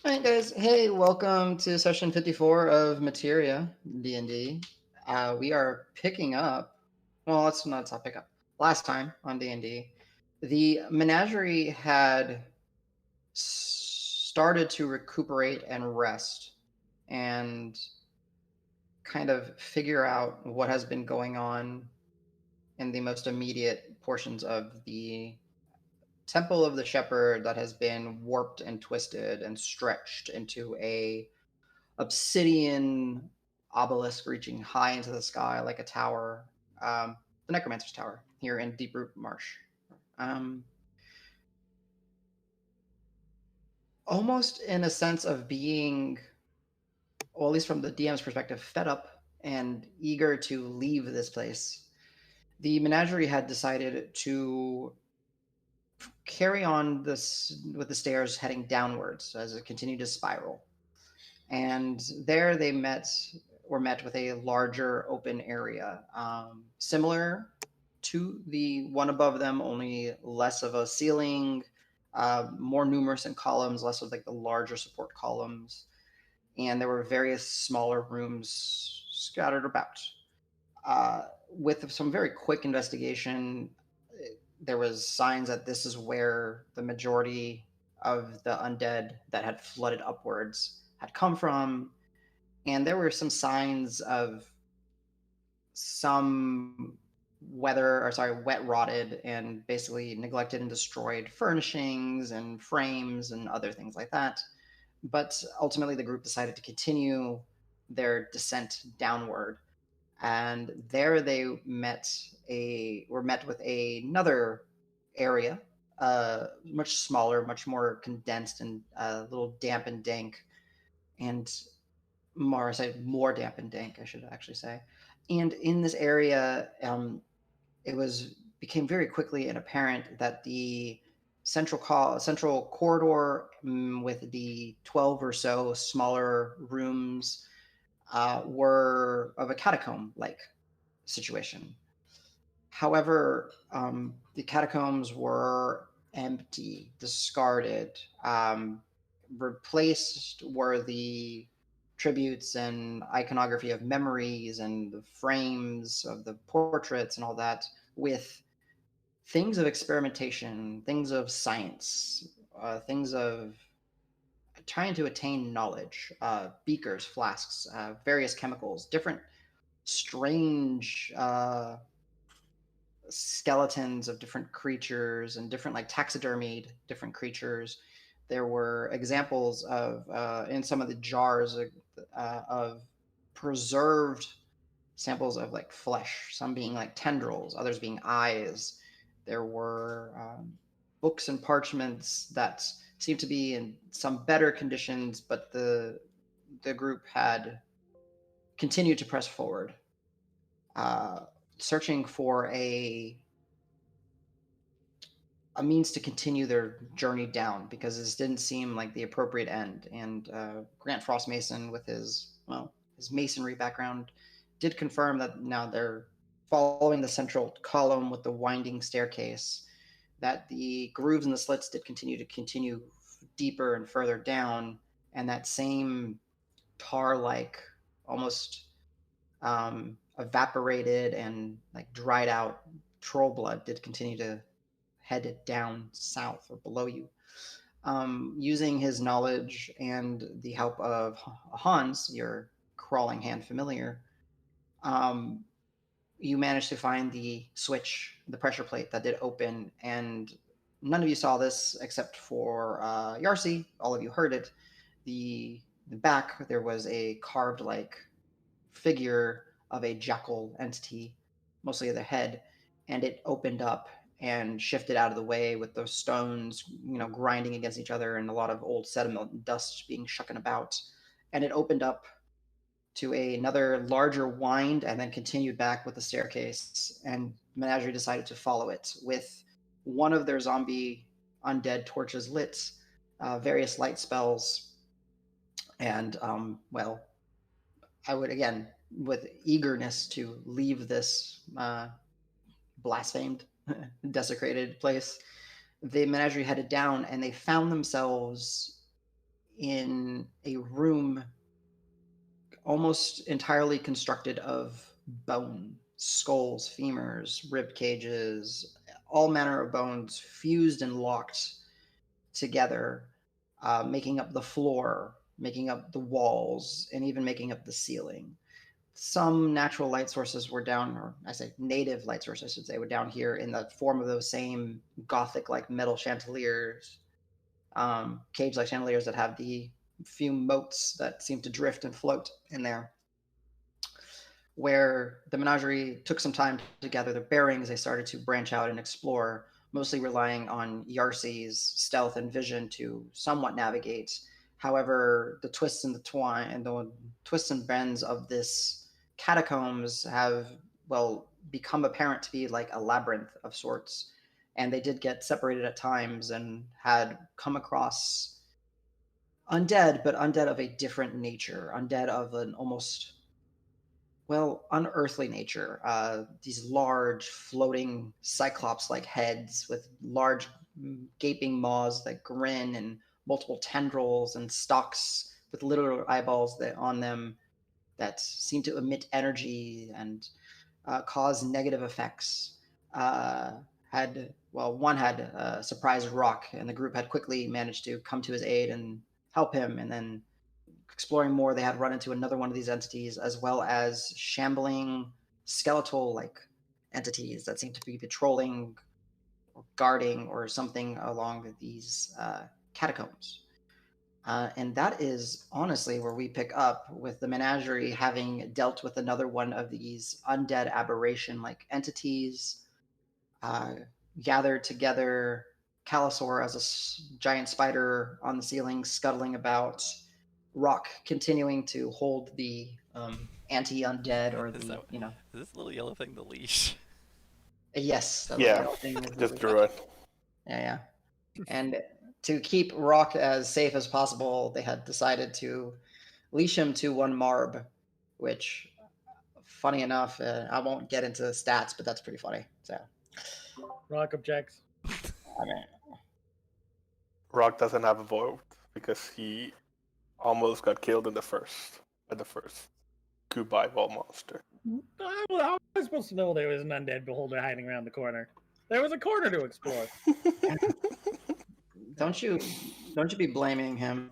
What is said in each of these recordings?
All right, guys. Hey, welcome to session 54 of Materia D&D. We are picking up. Well, let's not pick up. Last time on D&D, the menagerie had started to recuperate and rest, and kind of figure out what has been going on in the most immediate portions of the Temple of the Shepherd that has been warped and twisted and stretched into a obsidian obelisk reaching high into the sky like a tower, um, the Necromancer's Tower here in Deeproot Marsh. Um, Almost in a sense of being, well, at least from the DM's perspective, fed up and eager to leave this place. The menagerie had decided to carry on this with the stairs heading downwards as it continued to spiral. And there they were met with a larger open area, similar to the one above them, only less of a ceiling, more numerous in columns, less of like the larger support columns, and there were various smaller rooms scattered about. With some very quick investigation, there was signs that this is where the majority of the undead that had flooded upwards had come from, and there were some signs of some wet rotted and basically neglected and destroyed furnishings and frames and other things like that. But ultimately, the group decided to continue their descent downward, and there they were met with another area, much smaller, much more condensed, and a little damp and dank, and more damp and dank, I should actually say. And in this area, it was became very quickly and apparent that the central corridor, with the 12 or so smaller rooms, were of a catacomb like situation. However, the catacombs were empty, discarded. Replaced were the tributes and iconography of memories and the frames of the portraits and all that with things of experimentation, things of science, things of trying to attain knowledge, beakers, flasks, various chemicals, different strange skeletons of different creatures and different like taxidermied different creatures. There were examples of in some of the jars of preserved samples of like flesh, some being like tendrils, others being eyes. There were books and parchments that seemed to be in some better conditions, but the group had continued to press forward, uh, searching for a means to continue their journey down, because this didn't seem like the appropriate end. And Grant Frost Mason, with his masonry background, did confirm that now they're following the central column with the winding staircase. That the grooves and the slits did continue deeper and further down, and that same tar-like, almost evaporated and like dried out troll blood did continue to head down south or below you. Using his knowledge and the help of Hans, your crawling hand familiar, um, you managed to find the switch, the pressure plate that did open, and none of you saw this except for Yarsi. All of you heard it. The back, there was a carved like figure of a jackal entity, mostly the head, and it opened up and shifted out of the way with those stones, grinding against each other and a lot of old sediment and dust being shucking about. And it opened up to another larger wind and then continued back with the staircase. And Menagerie decided to follow it with one of their zombie undead torches lit, various light spells, and I would again, with eagerness to leave this blasphemed, desecrated place. The menagerie headed down, and they found themselves in a room almost entirely constructed of bone, skulls, femurs, rib cages, all manner of bones fused and locked together, making up the floor, making up the walls, and even making up the ceiling. Some natural light sources were down, or I say native light sources, I should say, were down here in the form of those same Gothic like metal chandeliers, cage like chandeliers that have the few motes that seem to drift and float in there. Where the menagerie took some time to gather their bearings, they started to branch out and explore, mostly relying on Yarcy's stealth and vision to somewhat navigate. However, the twists and the twine and the twists and bends of this catacombs have, well, become apparent to be like a labyrinth of sorts. And they did get separated at times and had come across undead, but undead of a different nature, undead of an almost, well, unearthly nature. These large, floating cyclops like heads with large, gaping maws that grin and multiple tendrils and stalks with little eyeballs that on them that seem to emit energy and cause negative effects. Uh, one had surprised Rock, and the group had quickly managed to come to his aid and help him, and then exploring more, they had run into another one of these entities, as well as shambling skeletal like entities that seem to be patrolling or guarding or something along these catacombs. And that is honestly where we pick up with the menagerie having dealt with another one of these undead aberration like entities, uh, gathered together Calisaur as a giant spider on the ceiling, scuttling about. Rock continuing to hold the anti-undead or Is the, that is this little yellow thing the leash? Yes, that little Yeah, yellow thing is just the drew it. yeah. And to keep Rock as safe as possible, they had decided to leash him to one Marb, which, funny enough, I won't get into stats, but that's pretty funny. So, Rock objects. I mean, Rock doesn't have a vote because he almost got killed in by the first goodbye ball monster. How was I supposed to know there was an undead beholder hiding around the corner? There was a corner to explore. don't you be blaming him?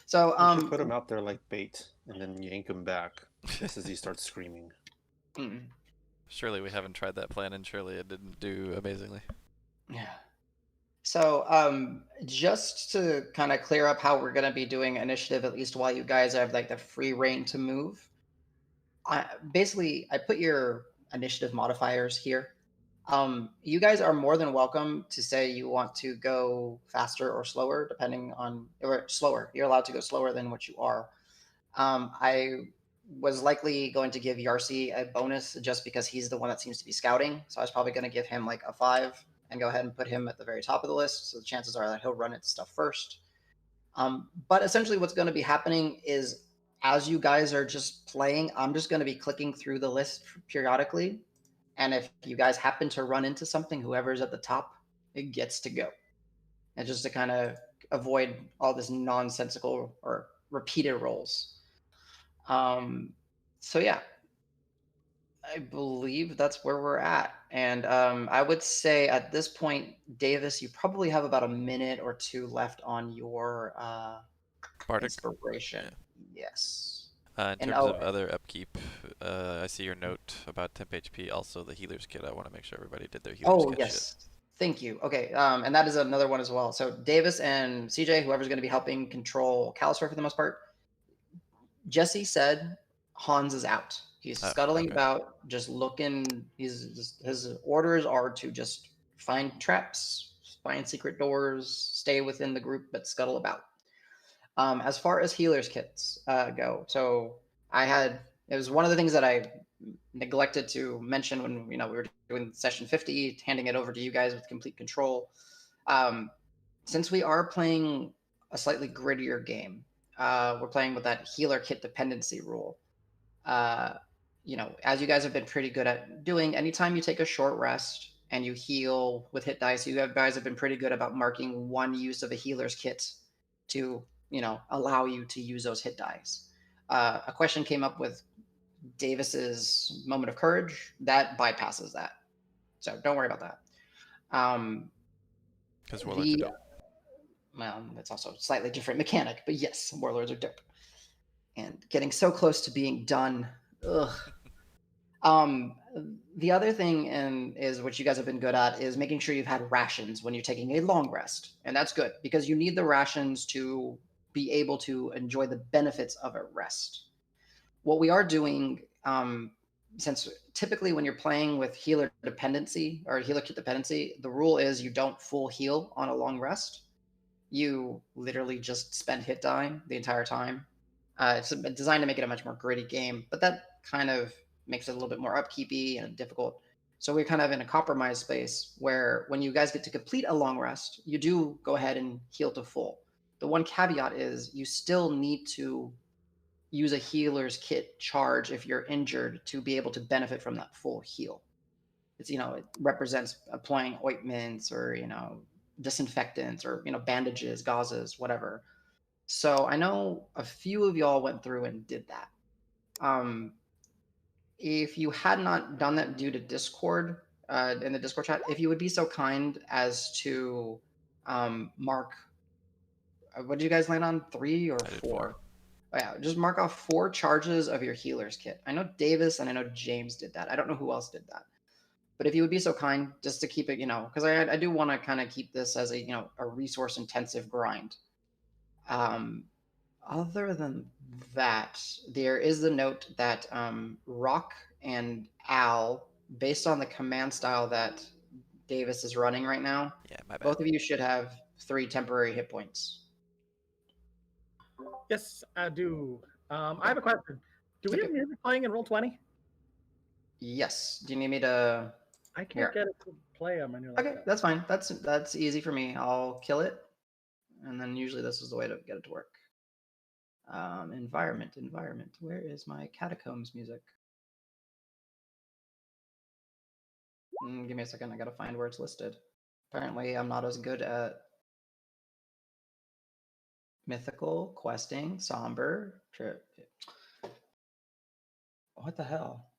So, You should put him out there like bait, and then yank him back just as he starts screaming. Surely we haven't tried that plan, and surely it didn't do amazingly. Yeah. So, just to kind of clear up how we're going to be doing initiative, at least while you guys have like the free reign to move, I put your initiative modifiers here. You guys are more than welcome to say you want to go faster or slower, depending on, or slower. You're allowed to go slower than what you are. I was likely going to give Yarcy a bonus just because he's the one that seems to be scouting. So I was probably going to give him like a 5 and go ahead and put him at the very top of the list. So the chances are that he'll run its stuff first. But essentially, what's going to be happening is as you guys are just playing, I'm just going to be clicking through the list periodically. And if you guys happen to run into something, whoever's at the top, it gets to go. And just to kind of avoid all this nonsensical or repeated rolls. So yeah, I believe that's where we're at. And I would say at this point, Davis, you probably have about a minute or two left on your Bardic. inspiration. Yeah. Yes. In terms of other upkeep, I see your note about temp HP. Also, the healer's kit. I want to make sure everybody did their healer's kit. Oh, yes. Shit. Thank you. Okay. And that is another one as well. So Davis and CJ, whoever's going to be helping control Calisaur for the most part, Jesse said Hans is out. He's scuttling about, just looking. His orders are to just find traps, find secret doors, stay within the group, but scuttle about. As far as healers kits go, so it was one of the things that I neglected to mention when we were doing session 50, handing it over to you guys with complete control. Since we are playing a slightly grittier game, we're playing with that healer kit dependency rule. As you guys have been pretty good at doing, anytime you take a short rest and you heal with hit dice, guys have been pretty good about marking one use of a healer's kit to allow you to use those hit dice. A question came up with Davis's moment of courage that bypasses that, so don't worry about that. Because warlords are The dope. Well, it's also a slightly different mechanic, but yes, warlords are dope. And getting so close to being done. Ugh. Um, the other thing is what you guys have been good at is making sure you've had rations when you're taking a long rest, and that's good because you need the rations to be able to enjoy the benefits of a rest. What we are doing, since typically when you're playing with healer dependency or healer kit dependency, the rule is you don't full heal on a long rest. You literally just spend hit die the entire time. It's designed to make it a much more gritty game, but that kind of makes it a little bit more upkeepy and difficult. So we're kind of in a compromise space where when you guys get to complete a long rest, you do go ahead and heal to full. The one caveat is you still need to use a healer's kit charge if you're injured to be able to benefit from that full heal. It's it represents applying ointments or disinfectants or bandages, gauzes, whatever. So I know a few of y'all went through and did that. If you had not done that due to Discord, in the Discord chat, if you would be so kind as to mark, what did you guys land on? 3 or I did 4? Oh, yeah, just mark off 4 charges of your healer's kit. I know Davis and I know James did that. I don't know who else did that. But if you would be so kind, just to keep it, because I do want to kind of keep this as a resource intensive grind. Other than that, there is the note that Rock and Al, based on the command style that Davis is running right now, Yeah, my bad. both of you should have 3 temporary hit points. Yes, I do. I have a question. Do we have Okay. music playing in Roll20? Yes. Do you need me to? I can't Here. get it to play on my new Okay, laptop. that's fine. That's easy for me. I'll kill it, and then usually this is the way to get it to work. Environment. Where is my catacombs music? Give me a second. I gotta find where it's listed. Apparently, I'm not as good at mythical, questing, somber, trip. What the hell?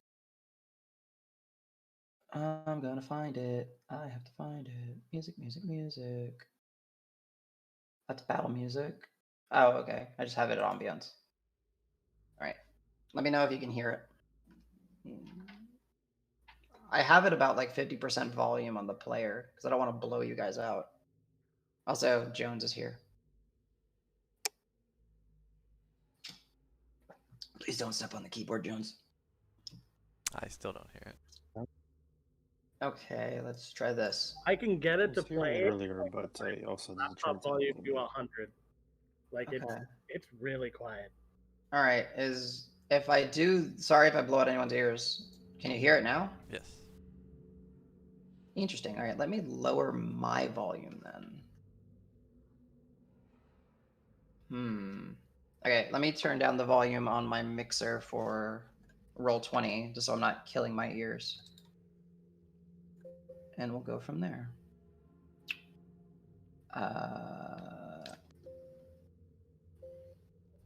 I'm gonna find it. I have to find it. Music. That's battle music. Oh, okay. I just have it at ambience. All right. Let me know if you can hear it. I have it about like 50% volume on the player because I don't want to blow you guys out. Also, Jones is here. Please don't step on the keyboard, Jones. I still don't hear it. Okay, let's try this. I can get I it to was hearing play. it earlier, but I also need to turn Laptop it down a volume little to bit. 100. Like Okay. it's really quiet. All right. If I do, sorry if I blow out anyone's ears. Can you hear it now? Yes. Interesting. All right, let me lower my volume then. Okay, let me turn down the volume on my mixer for Roll20, just so I'm not killing my ears. And we'll go from there.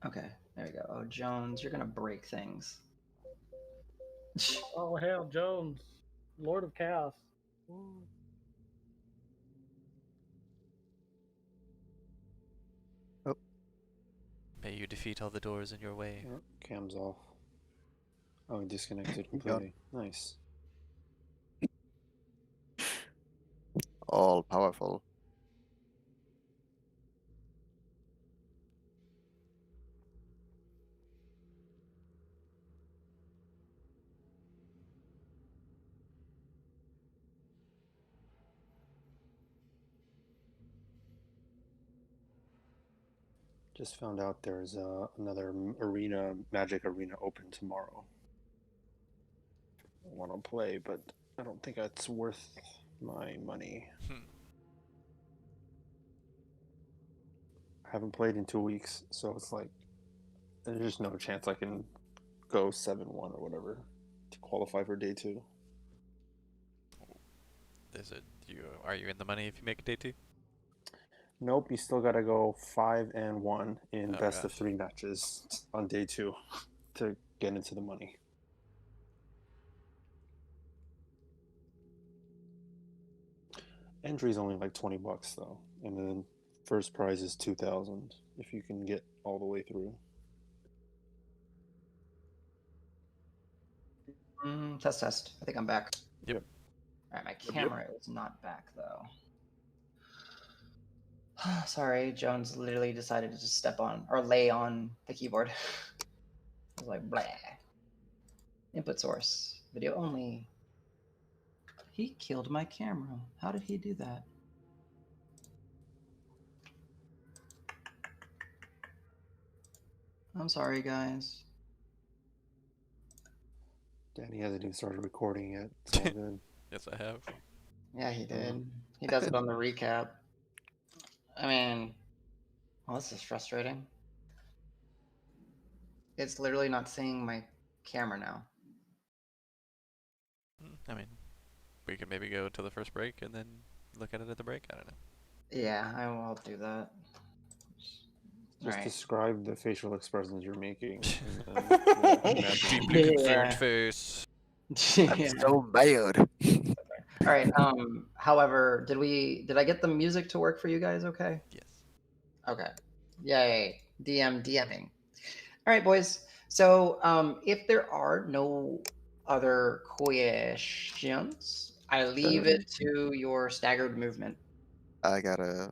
Okay, there we go. Oh, Jones, you're gonna break things. Oh hell, Jones, Lord of Chaos. May you defeat all the doors in your way. Oh, cam's off. Oh, disconnected completely. Nice. All powerful. Just found out there's another magic arena open tomorrow. I want to play, but I don't think that's worth my money. I haven't played in 2 weeks, so it's like there's just no chance I can go 7-1 or whatever to qualify for day 2. Are you in the money if you make it day 2? Nope, you still gotta go 5-1 in Oh, best of gosh. 3 matches on day 2 to get into the money. Entry's only like $20 though, and then first prize is 2,000 if you can get all the way through. Test, test. I think I'm back. Yep. All right, my Yep. camera is not back though. Sorry, Jones literally decided to just step on or lay on the keyboard. I was like, blah. Input source, video only. He killed my camera. How did he do that? I'm sorry, guys. Danny hasn't even started recording yet. It's all good. Yes, I have. Yeah, he did. He does it on the recap. I mean, well, this is frustrating. It's literally not seeing my camera now. I mean, we could maybe go to the first break and then look at it at the break. I don't know. Yeah, I will do that. Just Right. describe the facial expressions you're making. And then we'll imagine. Deeply concerned Yeah. face. Yeah. That's so bad. All right. However, did I get the music to work for you guys? Okay. Yes. Okay. Yay. DMing. All right, boys. So, if there are no other questions, I leave it to your staggered movement. I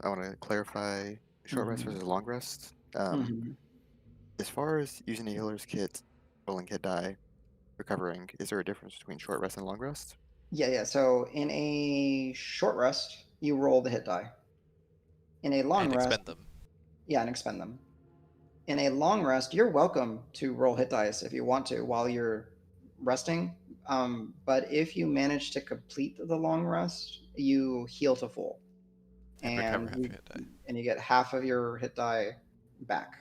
want to clarify short rest versus long rest. Mhm. As far as using a healer's kit, rolling hit die, recovering, is there a difference between short rest and long rest? Yeah. So, in a short rest, you roll the hit die. In a long And rest, expend them. yeah, and expend them. In a long rest, you're welcome to roll hit dice if you want to while you're resting. But if you manage to complete the long rest, you heal to full, And recover and half your hit die. you get half of your hit die back.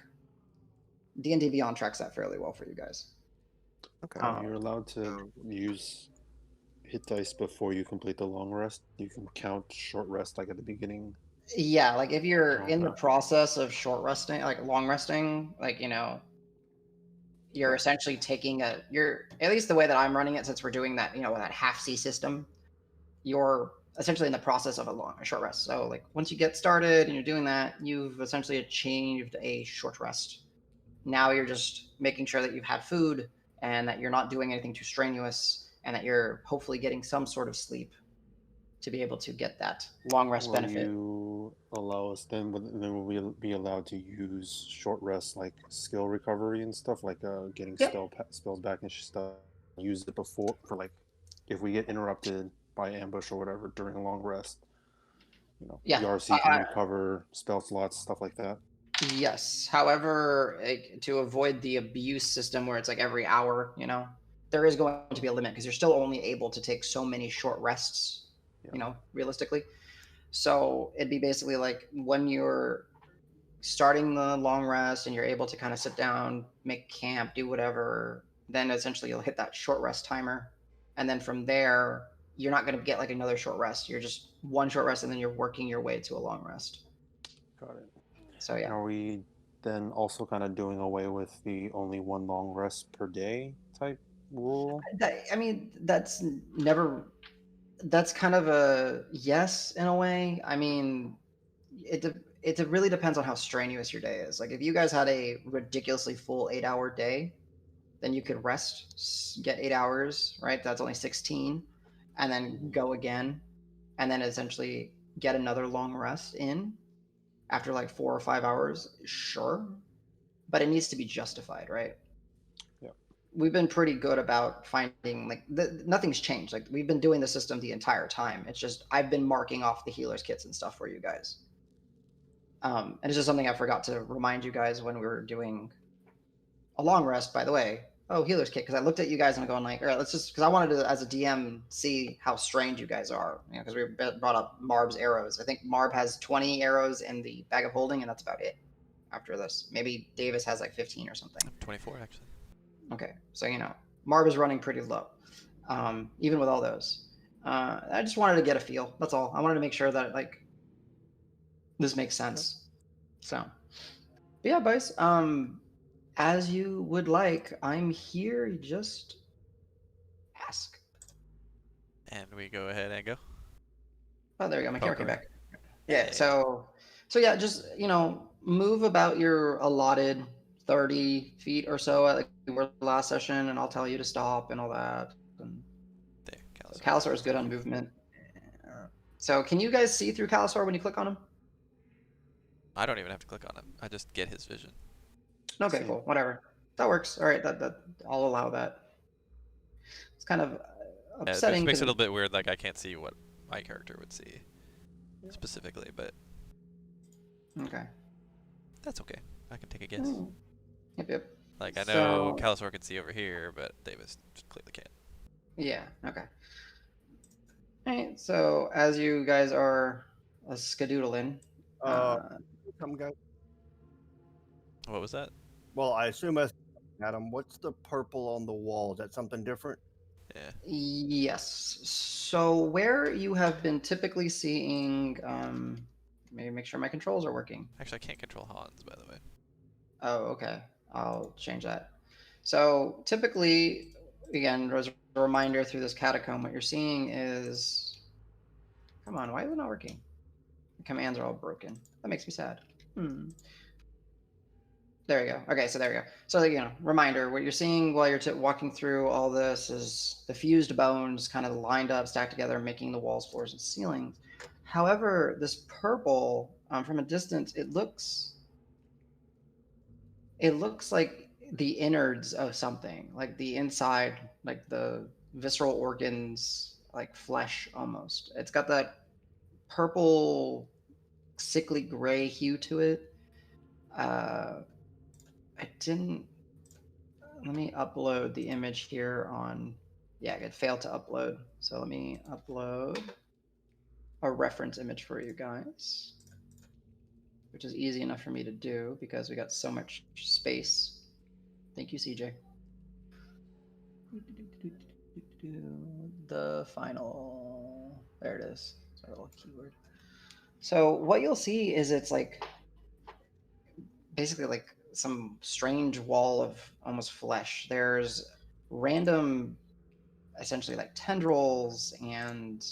D&D Beyond tracks that fairly well for you guys. Okay. You're allowed to use hit dice before you complete the long rest. You can count short rest like at the beginning. Yeah, like if you're Oh, in the okay. process of short resting, like long resting, like you're Yeah. essentially taking you're at least the way that I'm running it, since we're doing that, that half C system, you're essentially in the process of a short rest. So like once you get started and you're doing that, you've essentially achieved a short rest. Now you're just making sure that you've had food and that you're not doing anything too strenuous and that you're hopefully getting some sort of sleep to be able to get that long rest Will benefit. you allow us then? Then will we be allowed to use short rest like skill recovery and stuff, like getting Yep. spells back and stuff? Use it before for like if we get interrupted by ambush or whatever during a long rest. Yeah. ERC can recover spell slots, stuff like that. Yes. However, to avoid the abuse system where it's like every hour, there is going to be a limit because you're still only able to take so many short rests, Yeah. realistically. So it'd be basically like when you're starting the long rest and you're able to kind of sit down, make camp, do whatever, then essentially you'll hit that short rest timer. And then from there, you're not going to get like another short rest. You're just one short rest and then you're working your way to a long rest. Got it. So yeah. Are we then also kind of doing away with the only one long rest per day type rule? I mean, that's kind of a yes in a way. I mean, it really depends on how strenuous your day is. Like if you guys had a ridiculously full 8-hour day, then you could rest, get 8 hours, right? That's only 16, and then go again, and then essentially get another long rest in after like 4 or 5 hours. Sure, but it needs to be justified, right? Yeah. We've been pretty good about finding like nothing's changed. Like we've been doing the system the entire time. It's just I've been marking off the healers kits and stuff for you guys. And it's just something I forgot to remind you guys when we were doing a long rest. By the way, healers kit, because I looked at you guys and I'm going like, all right, let's just because I wanted to as a DM see how strained you guys are. Because we brought up Marb's arrows. I think Marb has 20 arrows in the bag of holding, and that's about it. After this, maybe Davis has like 15 or something. 24 actually. Okay, so Marb is running pretty low, even with all those. I just wanted to get a feel. That's all. I wanted to make sure that this makes sense. So, but yeah, boys. As you would like, I'm here. Just ask. And we go ahead and go. Oh, there you go. My camera came Okay. back. Yeah. Hey. So yeah, just move about your allotted 30 feet or so at like where the last session, and I'll tell you to stop and all that. And There, so Calysaur. Calysaur is good on movement. So can you guys see through Calysaur when you click on him? I don't even have to click on him. I just get his vision. Okay, Same. cool. Whatever. That works. All right. That I'll allow that. It's kind of Yeah, it upsetting just makes it a because little bit weird. Like I can't see what my character would see specifically, but okay. that's okay. I can take a guess. Yep. Like I know So Calysaur can see over here, but Davis just clearly can't. yeah. Okay. All right. So as you guys are skedoodling, Come guys. What was that? Well, I assume as Adam, what's the purple on the wall? Is that something different? Yeah. yes. So where you have been typically seeing, maybe make sure my controls are working. Actually, I can't control Hans, by the way. Oh, okay. I'll change that. So typically, again, as a reminder through this catacomb, what you're seeing is, come on, why is it not working? The commands are all broken. That makes me sad. There we go. Okay, so there we go. So, reminder, what you're seeing while you're walking through all this is the fused bones kind of lined up, stacked together, making the walls, floors, and ceilings. However, this purple, from a distance, it looks like the innards of something, like the inside, like the visceral organs, like flesh almost. It's got that purple, sickly gray hue to it. I didn't. Let me upload the image here on. Yeah, it failed to upload. So let me upload a reference image for you guys, which is easy enough for me to do because we got so much space. Thank you, CJ. The final. There it is. It's our little keyword. So what you'll see is it's like basically like some strange wall of almost flesh. There's random, essentially like tendrils and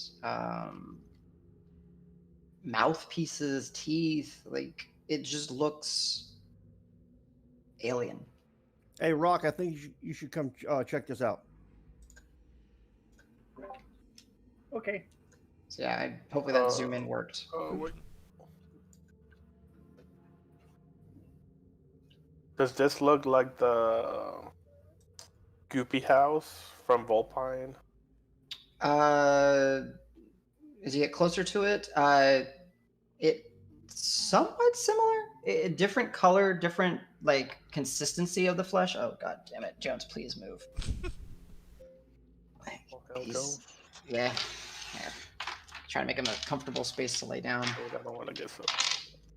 mouthpieces, teeth. Like it just looks alien. Hey, Rock, I think you should come check this out. Okay. So yeah, hopefully that zoom in worked. Wait. Does this look like the Goopy house from Volpine? As you get closer to it, it's somewhat similar. Different color, different like consistency of the flesh. Oh god damn it, Jones, please move. Yeah. Trying to make him a comfortable space to lay down. I don't want to get so.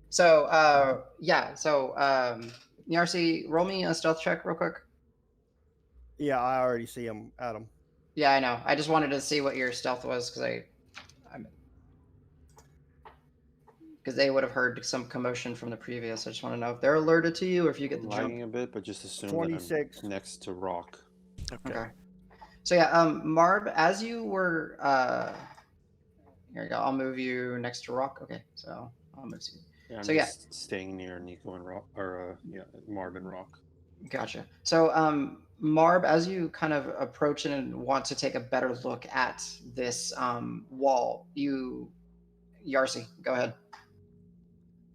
So Yarcy, roll me a stealth check real quick. Yeah, I already see him, Adam. Yeah, I know. I just wanted to see what your stealth was because they would have heard some commotion from the previous. I just want to know if they're alerted to you or if you get the Lagging jump. a bit, but just assume 26. that I'm next to Rock. Okay. So yeah, Marb, as you were, here you go. I'll move you next to Rock. Okay, so I'll move you. Yeah, I'm So just staying near Nico and Rock, or Marb and Rock. Gotcha. So, Marb, as you kind of approach it and want to take a better look at this wall, Yarcy, go ahead.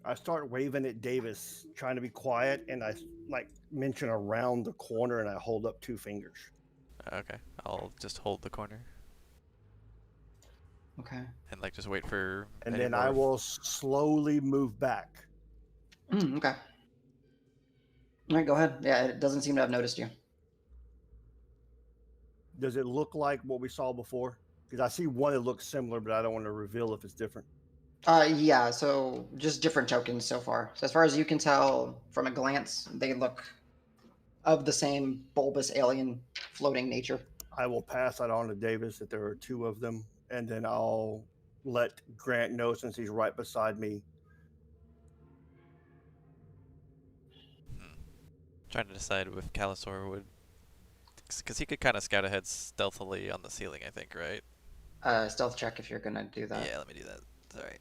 I start waving at Davis, trying to be quiet, and I like mention around the corner, and I hold up 2 fingers. Okay, I'll just hold the corner Okay. and like just wait for. And any then more I will slowly move back. Okay. All right, go ahead. Yeah, it doesn't seem to have noticed you. Does it look like what we saw before? Because I see one that looks similar, but I don't want to reveal if it's different. Yeah, so just different tokens so far. So as far as you can tell from a glance, they look of the same bulbous alien floating nature. I will pass that on to Davis that there are 2 of them, and then I'll let Grant know, since he's right beside me, Trying to decide if Calisaur would, because he could kind of scout ahead stealthily on the ceiling, I think, right? Stealth check if you're gonna do that. Yeah, let me do that. All right.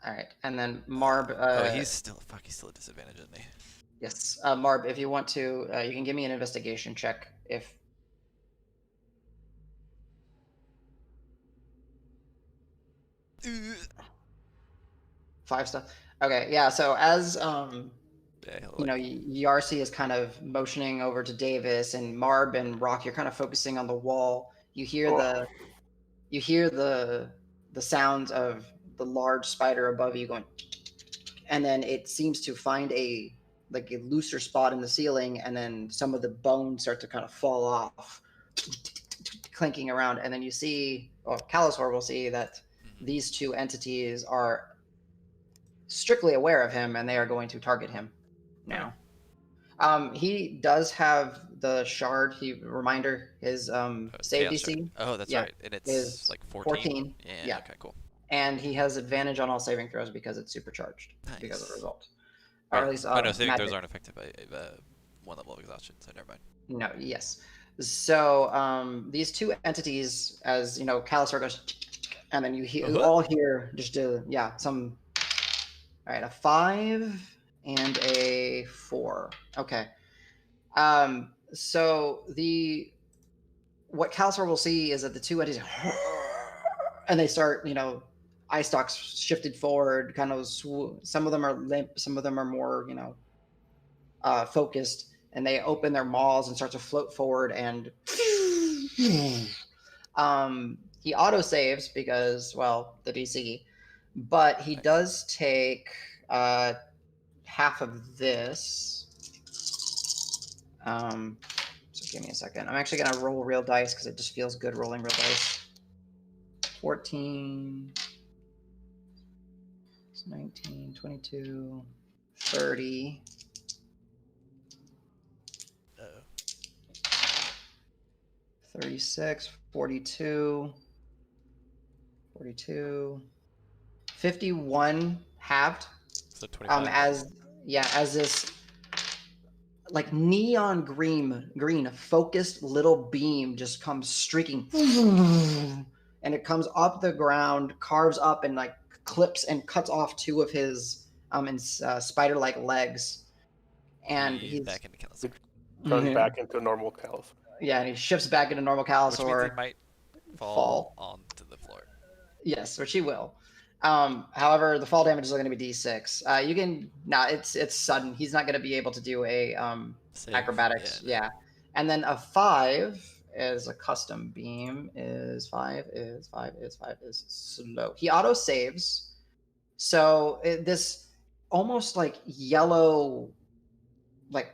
All right, and then Marb. Oh, he's still a disadvantage, isn't he? Yes, Marb. If you want to, you can give me an investigation check if. Five stuff. Okay, yeah. So as Yeah, he'll, you know, Yarsi is kind of motioning over to Davis, and Marb and Rock, you're kind of focusing on the wall. You hear the sounds of the large spider above you going, and then it seems to find a looser spot in the ceiling, and then some of the bones start to kind of fall off, clinking around, and then you see, or Calisaur will see that these two entities are strictly aware of him, and they are going to target him now. He does have the shard. His save Chaos DC. Shard. Oh, that's Yeah, right. And it's is like 14. Yeah. Okay, cool. And he has advantage on all saving throws because it's supercharged because of the Nice. result. Or at least, no, saving magic. throws aren't effective by one level of exhaustion, so never mind. No, yes. So these two entities, as you know, Calisaur goes, and then you all hear just some. All right, a 5 and a 4. Okay. So what Calisaur will see is that the two entities, and they start, eye stalks shifted forward, kind of. Some of them are limp, some of them are more, focused, and they open their maws and start to float forward. And he auto saves because, well, the DC, but he does take half of this. So give me a second. I'm actually gonna roll real dice because it just feels good rolling real dice. 14, 19, 22, 30. 36, 42, 51 halved. So 25. As this neon green focused little beam just comes streaking, and it comes up the ground, carves up, and clips and cuts off two of his spider-like legs, and he's back into Calisaur. Turns back into normal Calisaur. Yeah, and he shifts back into normal Calisaur. Which means he might fall onto the floor. Yes, which he will. However, the fall damage is going to be D6. It's sudden. He's not going to be able to do a acrobatics. Yeah. And then a 5 is a custom beam. Is 5 is slow. He auto saves. So this almost yellow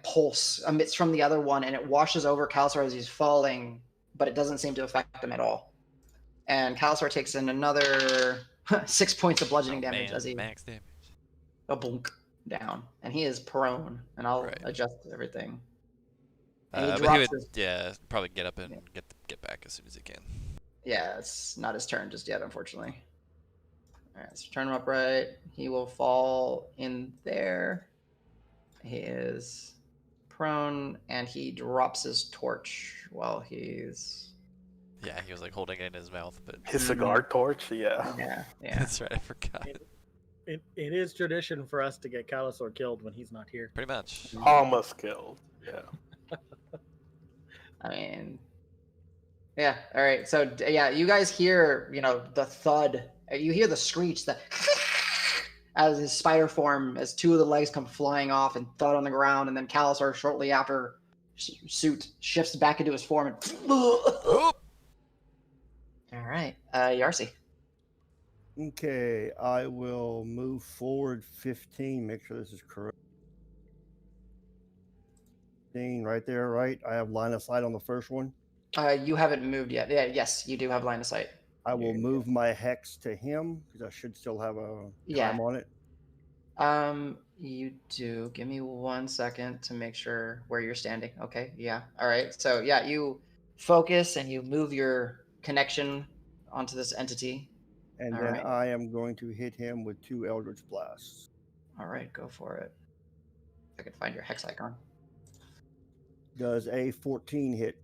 pulse emits from the other one, and it washes over Calisaur as he's falling, but it doesn't seem to affect him at all. And Calisaur takes in another 6 points of bludgeoning damage as he max damage. A blunk down, and he is prone. And I'll adjust everything. And But he would, probably get up and get back as soon as he can. Yeah, it's not his turn just yet, unfortunately. All right, so turn him upright. He will fall in there. He is prone, and he drops his torch while he's. Yeah, he was holding it in his mouth, but his cigar torch. Yeah. Yeah. That's right. I forgot. It is tradition for us to get Calisaur killed when he's not here. Pretty much. Almost killed. Yeah. I mean, yeah. All right. So you guys hear the thud. You hear the screech that as his spider form, as two of the legs come flying off and thud on the ground, and then Calisaur shortly after suit shifts back into his form and. All right, Yarsi. Okay, I will move forward 15. Make sure this is correct. 15 right there, right? I have line of sight on the first one. You haven't moved yet. Yeah, yes, you do have line of sight. I will move my hex to him because I should still have a time on it. You do. Give me 1 second to make sure where you're standing. Okay, yeah. All right. So you focus and you move your connection onto this entity. And then I am going to hit him with 2 Eldritch Blasts. All right, go for it. If I can find your hex icon. Does a 14 hit?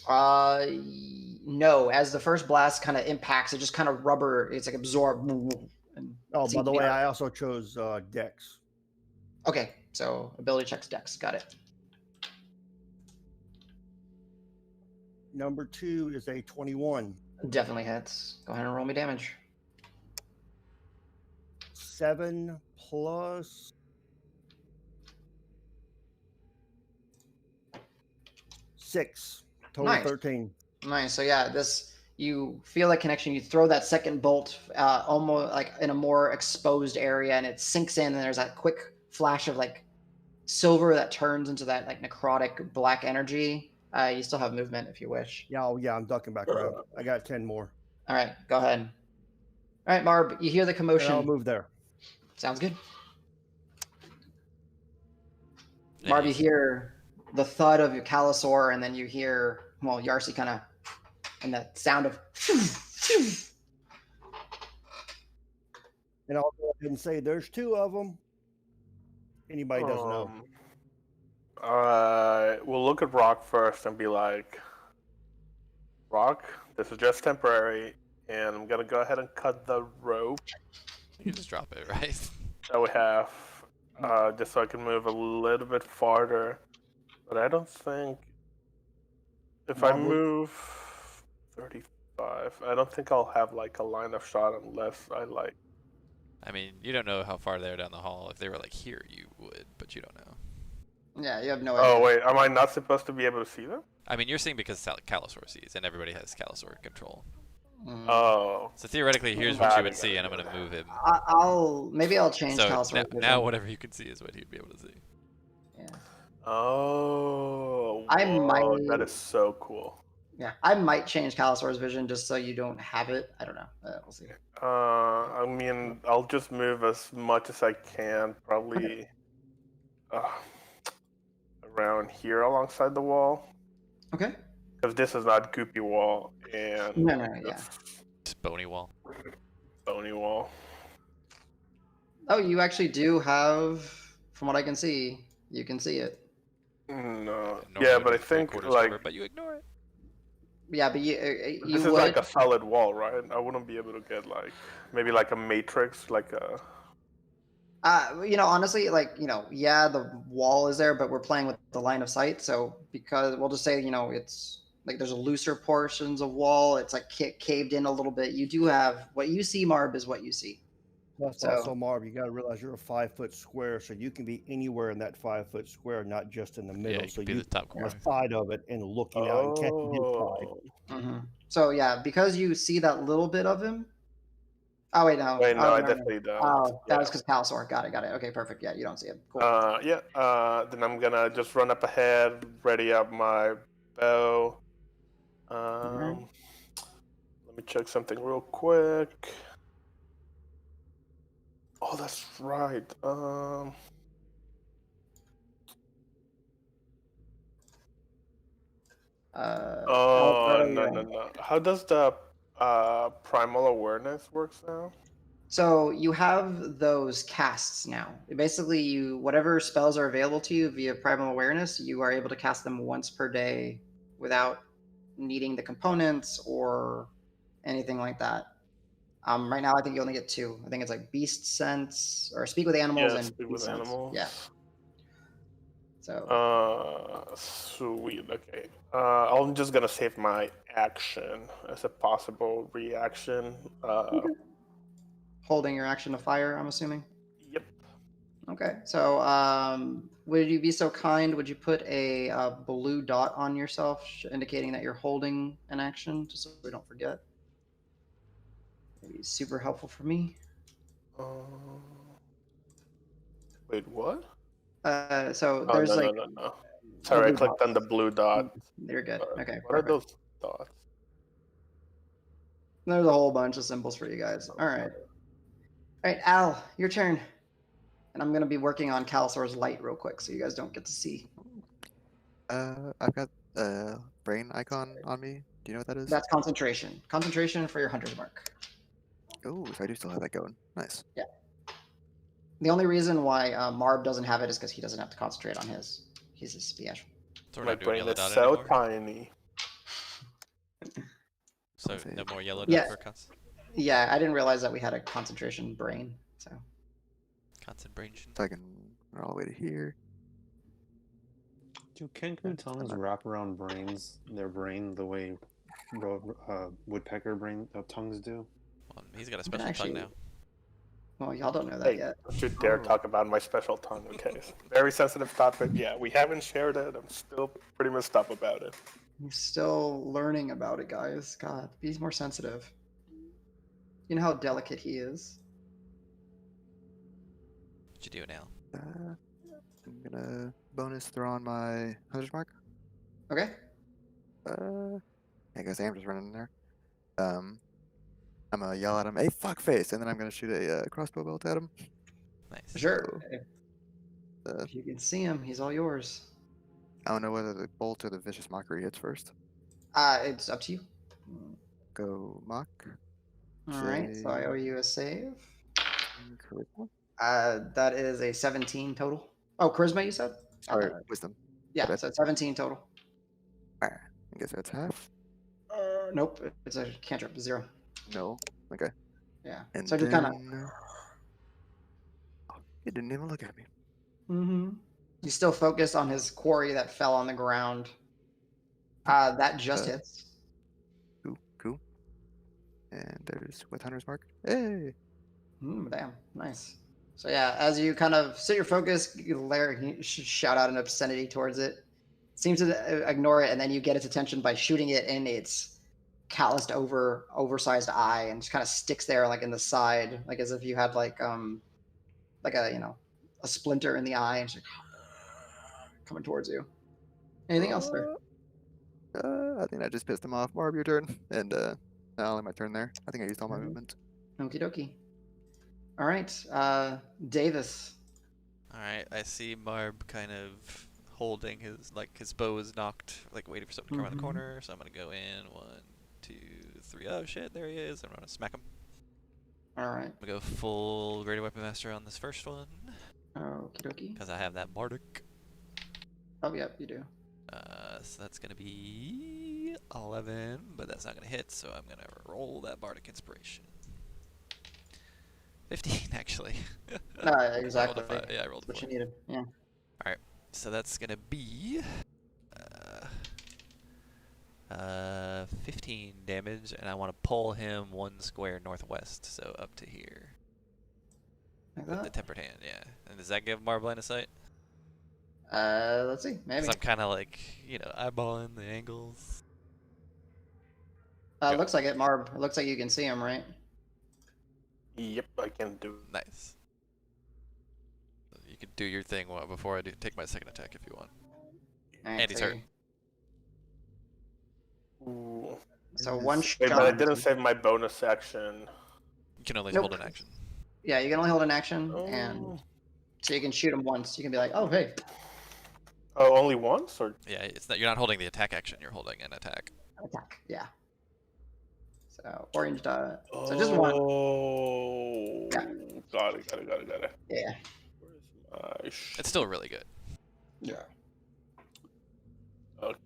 No. As the first blast kind of impacts, it just kind of rubber. It's like absorbed. And Oh, by seems the to be way, out. I also chose Dex. Okay, so ability checks Dex. Got it. Number 2 is a 21. Definitely hits. Go ahead and roll me damage. 7 plus 6. Total Nice. 13. Nice. So yeah, you feel that connection. You throw that second bolt almost like in a more exposed area, and it sinks in. And there's that quick flash of like silver that turns into that like necrotic black energy. You still have movement if you wish. Yeah, oh, yeah, I'm ducking back around. I got 10 more. All right, go ahead. All right, Marb, you hear the And commotion. I'll move there. Sounds good. Yeah, Marb, you hear the thud of your Calisaur, and then you hear, well, Yarsi kind of, and that sound of. And I'll go ahead and say there's 2 of them. Anybody doesn't know. We'll look at Rock first and be like, Rock, this is just temporary, and I'm gonna go ahead and cut the rope You just drop it, right? that we have, just so I can move a little bit farther. But I don't think if I move 35, I don't think I'll have like a line of shot unless I like. I mean, you don't know how far they're down the hall. If they were like here, you would, but you don't know. Yeah, you have no idea. Oh wait, am I not supposed to be able to see them? I mean, you're seeing because Calisaur sees, and everybody has Calisaur control. Oh. So theoretically, here's what you would see, and I'm gonna move him. Maybe I'll change So Calisaur. now whatever you can see is what he'd be able to see. Yeah. Oh. I whoa, might- That is so cool. Yeah, I might change Calisaur's vision just so you don't have it. I don't know. We'll see. I mean, I'll just move as much as I can, probably around here alongside the wall. Okay. Because this is not goopy wall, and No, yeah. It's bony wall. bony wall. Oh, you actually do have, from what I can see, you can see it. No. Normally Yeah, it but I would be think 3/4 like cover, but you ignore it. Yeah, but you this is would. like a solid wall, right? I wouldn't be able to get like maybe like a matrix, like a. Honestly, yeah, the wall is there, but we're playing with the line of sight. So because we'll just say, it's like there's a looser portions of wall. It's like caved in a little bit. You do have what you see, Marb, is what you see. Plus, also, Marv, you got to realize you're a 5-foot square, so you can be anywhere in that 5-foot square, not just in the middle. you so could be you the top on the corner. side of it and looking out and catching his side. Mm-hmm. So yeah, because you see that little bit of him. Oh wait, no. Wait, no, Oh, I definitely don't. Oh, that Yeah. was because Calisaur. Got it. Okay, perfect. Yeah, you don't see him. Cool. Then I'm gonna just run up ahead, ready up my bow. Let me check something real quick. Oh, that's right. No. How does the primal awareness works now? So you have those casts now. Basically, whatever spells are available to you via primal awareness, you are able to cast them once per day without needing the components or anything like that. Right now, I think you only get 2. I think it's like Beast Sense or Speak with Animals and Speak Beast with Sense. Animals. Yeah. So. Sweet. Okay. I'm just gonna save my action as a possible reaction. Holding your action to fire, I'm assuming. Yep. Okay. So, would you be so kind? Would you put a blue dot on yourself, indicating that you're holding an action, just so we don't forget? Maybe super helpful for me. Wait, what? So Oh, there's no. Sorry, I clicked on the blue dot. You're good. Okay. What are those dots? There's a whole bunch of symbols for you guys. All right. All right, Al, your turn. And I'm gonna be working on Calisaur's light real quick, so you guys don't get to see. I've got a brain icon on me. Do you know what that is? That's concentration. Concentration for your hunter's mark. Oh, so I do still have that going. Nice. Yeah. The only reason why Marb doesn't have it is because he doesn't have to concentrate on his. He's a special. So we're My not doing brain yellow is dot so anymore. tiny. So I'll say no more yellow Yeah. dot for Yeah, I didn't realize that we had a concentration brain. So concentration. So I can run all the way to here. Do Kenku tongues wrap around their brain the way woodpecker tongues do? Well, he's got a can special actually- tongue now. well, y'all don't know that Hey, yet. don't you dare Oh. talk about my special tongue, okay? Very sensitive topic. Yeah, we haven't shared it. I'm still pretty messed up about it. He's still learning about it, guys. God, be more sensitive. You know how delicate he is. What you do now? I'm gonna bonus throw on my hunter's mark. Okay. I guess I'm just running in there. I'm gonna yell at him, "Hey, fuck face!" and then I'm gonna shoot a crossbow bolt at him. Nice. Sure. So, If you can see him, he's all yours. I don't know whether the bolt or the vicious mockery hits first. It's up to you. Go mock. All right. So I owe you a save. Charisma. That is a 17 total. Oh, charisma, you said? Or wisdom. Yeah, bad. so 17 total. I guess that's half. Nope, it's a cantrip, 0. No. Okay. Yeah. And So just kind of. He didn't even look at me. Mm-hmm. You still focus on his quarry that fell on the ground. That just hits. Cool. And there's with hunter's mark. Hey. Damn, nice. So yeah, as you kind of sit your focus, you shout out an obscenity towards it. Seems to ignore it, and then you get its attention by shooting it in its calloused oversized eye, and just kind of sticks there, like in the side, like as if you had like a a splinter in the eye, and it's like coming towards you. Anything else there? I think I just pissed him off. Marb, your turn. And I'll end my turn there. I think I used all my movement. Okie dokie. All right, Davis. All right. I see Marb kind of holding his bow is knocked, like waiting for something to come around the corner. So I'm gonna go in 1, 2, 3. Oh shit! There he is. I'm gonna smack him. All right. I'm gonna go full Greater Weapon Master on this first one Okie dokie. because I have that bardic. Oh, yep, you do. So that's gonna be 11, but that's not gonna hit. So I'm gonna roll that bardic inspiration. 15 actually. Exactly. Yeah, I rolled a What 4. you needed. Yeah. So that's gonna be 15 damage, and I want to pull him 1 square northwest, so up to here. Like With the that. tempered hand, yeah. And does that give Marb line of sight? Let's see. 'Cause Maybe. I'm kind of like, eyeballing the angles. Looks like it, Marb. It looks like you can see him, right? Yep, I can do it. Nice. You can do your thing before I take my second attack if you want. All right, And he's hurt. Ooh. So one Wait, shot. but I didn't save my bonus action. You can only Nope. hold an action. Yeah, you can only hold an action, and Oh. so you can shoot him once. You can be like, oh hey, Oh, only once? Or Yeah, it's not. You're not holding the attack action. You're holding an attack. attack. Yeah. So orange dot. So just one. Oh, Yeah. got it. Yeah. Where's my It's still really good. Yeah. Okay,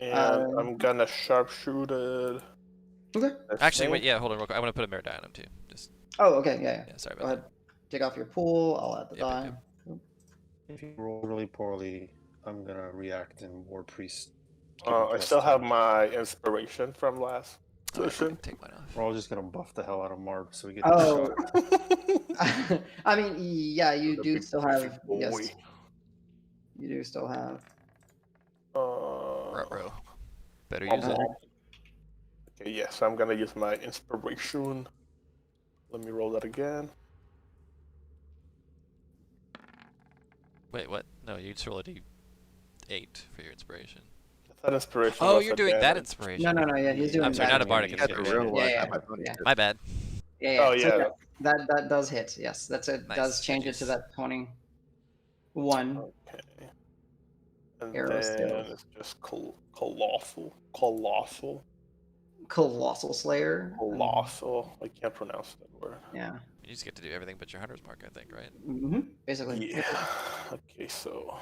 and I'm gonna sharpshoot it. Okay. Actually, wait. Yeah, hold on real quick. I want to put a mirror die on him too. Just Oh, okay. Yeah. yeah. Sorry Go about ahead. Take off your pool. I'll add the Yep, die. yep, If you roll really poorly, I'm gonna react in War Priest. I still have my inspiration from last that. Okay, session. take mine off. We're all just gonna buff the hell out of Marb so we get Oh. the shot. I mean, yeah, you The do big still pussy have. boy. Yes. You do still have. Ruh-roh. Better use it. Okay, yes, I'm gonna use my inspiration. Let me roll that again. Wait, what? No, you just roll a d8 for your inspiration. I thought inspiration. Oh, was you're a doing that damage. inspiration. No. Yeah, he's doing. I'm sorry, that. not a bardic You got the inspiration. real one. Yeah, not my bonus. yeah. My bad. Yeah. Oh, So, yeah. that does hit. Yes, that's it. Nice, Does good change it use. to that 21. Okay. And Arrow then still. it's just colossal. Colossal Slayer. Colossal. I can't pronounce that word. Yeah. You just get to do everything but your hunter's mark, I think, right? Basically. Yeah. Okay, so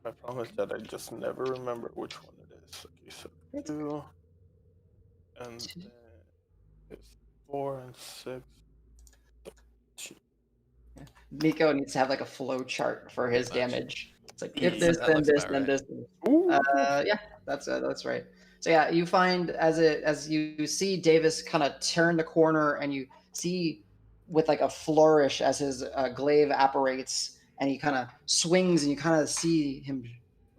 My problem is that I just never remember which one it is. Okay, so 2, and then it's 4 and 6. Nico needs to have like a flow chart for his Pretty much. damage. It's like if this, That then looks this, about then right. this. Ooh. Yeah, that's right. So yeah, you find as you see Davis kind of turn the corner, and you see with like a flourish as his glaive apparates, and he kind of swings, and you kind of see him.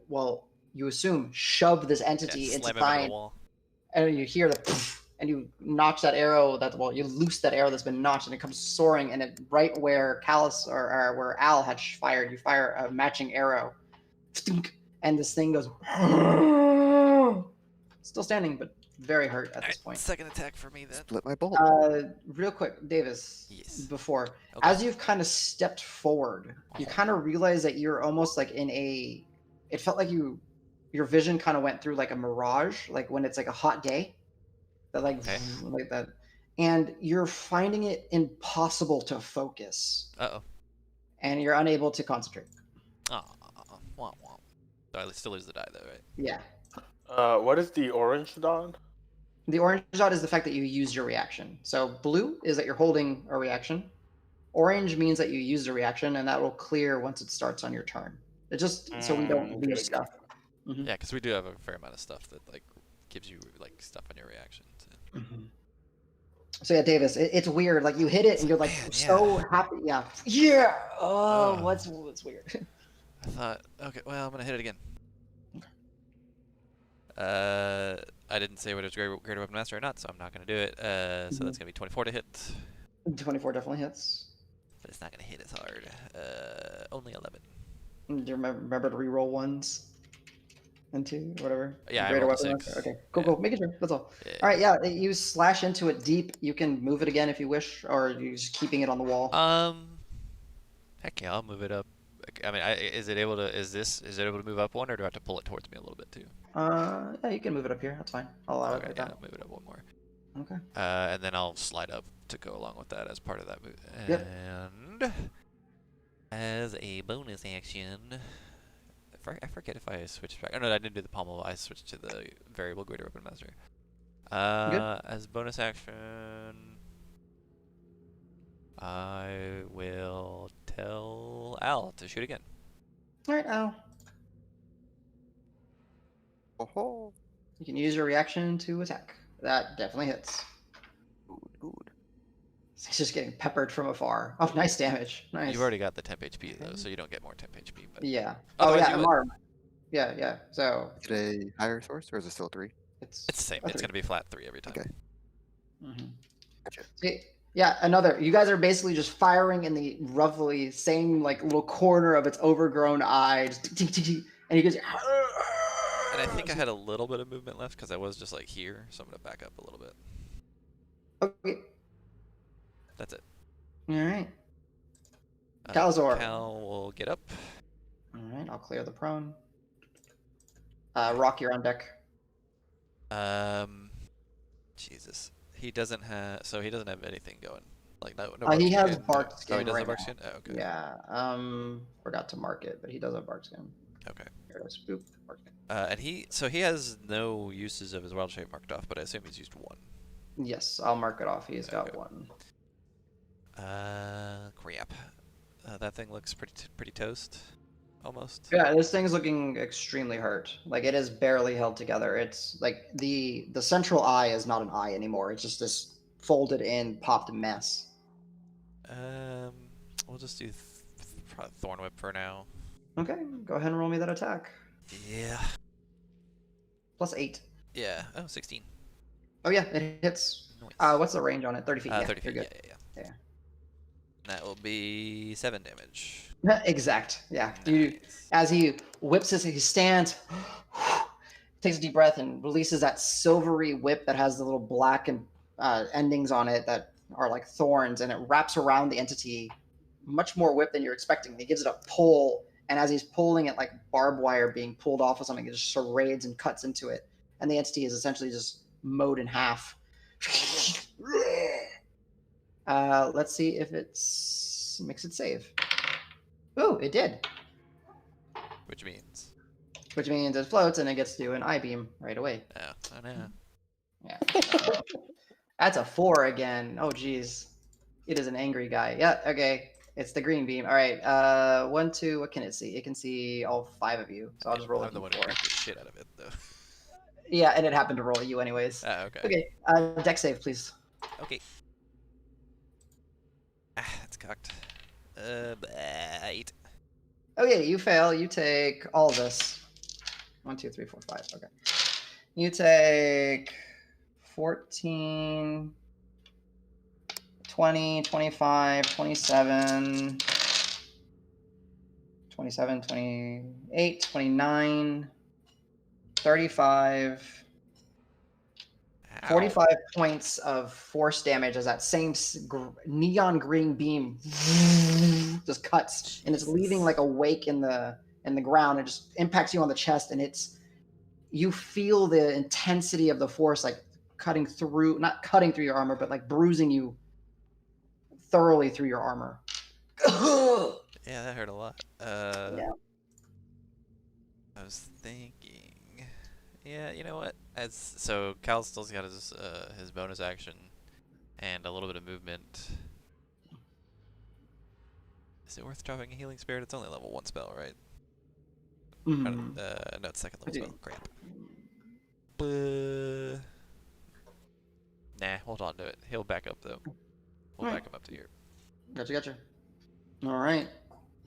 Well, you assume shove this Yeah, entity into slam him into the Thine, wall. and you hear the poof, and you notch that arrow you loose that arrow that's been notched, and it comes soaring, and it right where Callus or where Al had fired, you fire a matching arrow, and this thing goes still standing but very hurt at this point. Second attack for me then. Split my bolt. Real quick, Davis, Yes. before Okay. as you've kind of stepped forward, you kind of realize that you're almost like it felt like your vision kind of went through like a mirage, like when it's like a hot day, that like Okay. like that, and you're finding it impossible to focus, Uh-oh. and you're unable to concentrate. Aw, womp womp. So I still lose the die though, right? Yeah. What is the orange dot? The orange dot is the fact that you used your reaction. So blue is that you're holding a reaction. Orange means that you used a reaction, and that will clear once it starts on your turn. It just so we don't Okay, lose stuff. Mhm. Yeah, because we do have a fair amount of stuff that like gives you like stuff on your reaction. So. So yeah, Davis, it's weird. Like you hit it, and you're like Man, so yeah. happy. Yeah. Yeah. Oh, Ugh. what's weird? I thought, okay, well, I'm gonna hit it again. I didn't say whether it's greater weapon master or not, so I'm not gonna do it. So that's gonna be 24 to hit, 24 definitely hits. but it's not gonna hit as hard. Only 11. Do you remember to reroll ones and two, whatever? Yeah, I Greater rolled a weapon 6. master? Okay, cool, Yeah. cool. Making sure. That's all. Yeah. All right, yeah. You slash into it deep. You can move it again if you wish, or you're just keeping it on the wall. Heck yeah, I'll move it up. I mean, is it able to move up one, or do I have to pull it towards me a little bit too? Yeah, you can move it up here. That's fine. I'll allow it Okay, like yeah, that. I'll move it up one more. Okay. And then I'll slide up to go along with that as part of that move. Yep. And as a bonus action, I forget if I switched back. Oh no, I didn't do the pommel. I switched to the variable greater weapon master. As bonus action, I will tell Al to shoot again. All right, Al. Oh, You can use your reaction to attack. That definitely hits. good. He's just getting peppered from afar. Oh, nice damage. Nice. You've already got the temp HP though, so you don't get more temp HP. But Yeah. Oh otherwise yeah, you would. Amar. Yeah. So Is it a higher source or is it still 3? It's the same. a It's three. gonna be flat 3 every time. Okay. Mhm. Gotcha. Yeah, another. You guys are basically just firing in the roughly same like little corner of its overgrown eye, just tick, tick, tick, tick, and you guys. And I think I had a little bit of movement left because I was just like here, so I'm gonna back up a little bit. Okay. That's it. All right. Calzor. Cal will get up. All right. I'll clear the prone. Rock, you're on deck. Jesus. He doesn't have. So he doesn't have anything going. Like no. He bark has skin. bark Oh, skin he does right have bark now. skin. Oh, okay. Yeah. Forgot to mark it, but he does have bark skin. Okay. Here it is. Boop. Bark skin. And he has no uses of his wild shape marked off, but I assume he's used one. Yes, I'll mark it off. He's got Okay. one. Crap. That thing looks pretty toast, almost. Yeah, this thing's looking extremely hurt. Like it is barely held together. It's like the central eye is not an eye anymore. It's just this folded in, popped mess. We'll just do Thorn Whip for now. Okay, go ahead and roll me that attack. Yeah. +8. Yeah. Oh, 16. Oh yeah, it hits. Nice. What's the range on it? 30 feet. Yeah, 30 you're feet. good. Yeah. Yeah. That will be 7 damage. Exact. Yeah. You, Nice. as he whips he stands, takes a deep breath, and releases that silvery whip that has the little black and endings on it that are like thorns, and it wraps around the entity. Much more whip than you're expecting. He gives it a pull, and as he's pulling it, like barbed wire being pulled off of something, it just serrades and cuts into it, and the entity is essentially just mowed in half. Let's see if makes it save. Oh, it did. Which means which means it floats and it gets to do an eye beam right away. Oh no. Yeah. That's a 4 again. Oh geez. It is an angry guy. Yeah, okay. It's the green beam. All right. 1, 2. What can it see? It can see all 5 of you. So I'll just roll a I'm the one who d4. beat the shit out of it, though. Yeah, and it happened to roll you anyways. Okay. Okay. Dex save, please. Okay. That's cocked. 8. Okay, you fail. You take all this. 1, 2, 3, 4, 5. Okay. You take 14, 20, 25, 27, 27, 28, 29, 35, Ow. 45 points of force damage as that same neon green beam just cuts and it's leaving like a wake in the ground. It just impacts you on the chest and you feel the intensity of the force like not cutting through your armor, but like bruising you thoroughly through your armor. Yeah, that hurt a lot. Yeah. I was thinking. Yeah, you know what? So Cal still's got his bonus action and a little bit of movement. Is it worth dropping a healing spirit? It's only level 1 spell, right? Mm. No, it's second level Okay. spell. Crap. Nah, hold on to it. He'll back up though. We'll back him up to here. Gotcha. All right.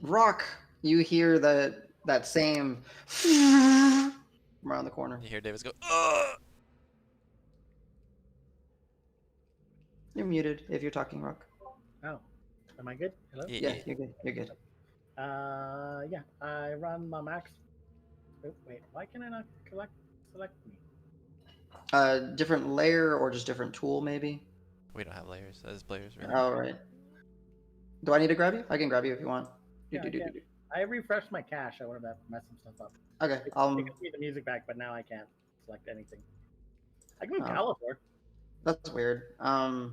Rock, you hear that same around the corner. You hear Davis go, ugh! You're muted if you're talking, Rock. Oh, am I good? Hello? Yeah, you're good. You're good. Yeah, I run my max. Oh, wait, why can I not select me? Different layer or just different tool, maybe? We don't have layers as players, really. All right. Do I need to grab you? I can grab you if you want. Yeah, I refreshed my cache. I wanted to mess some stuff up. Okay. It gives me the music back, but now I can't select anything. I can move Califor. That's weird. Yeah,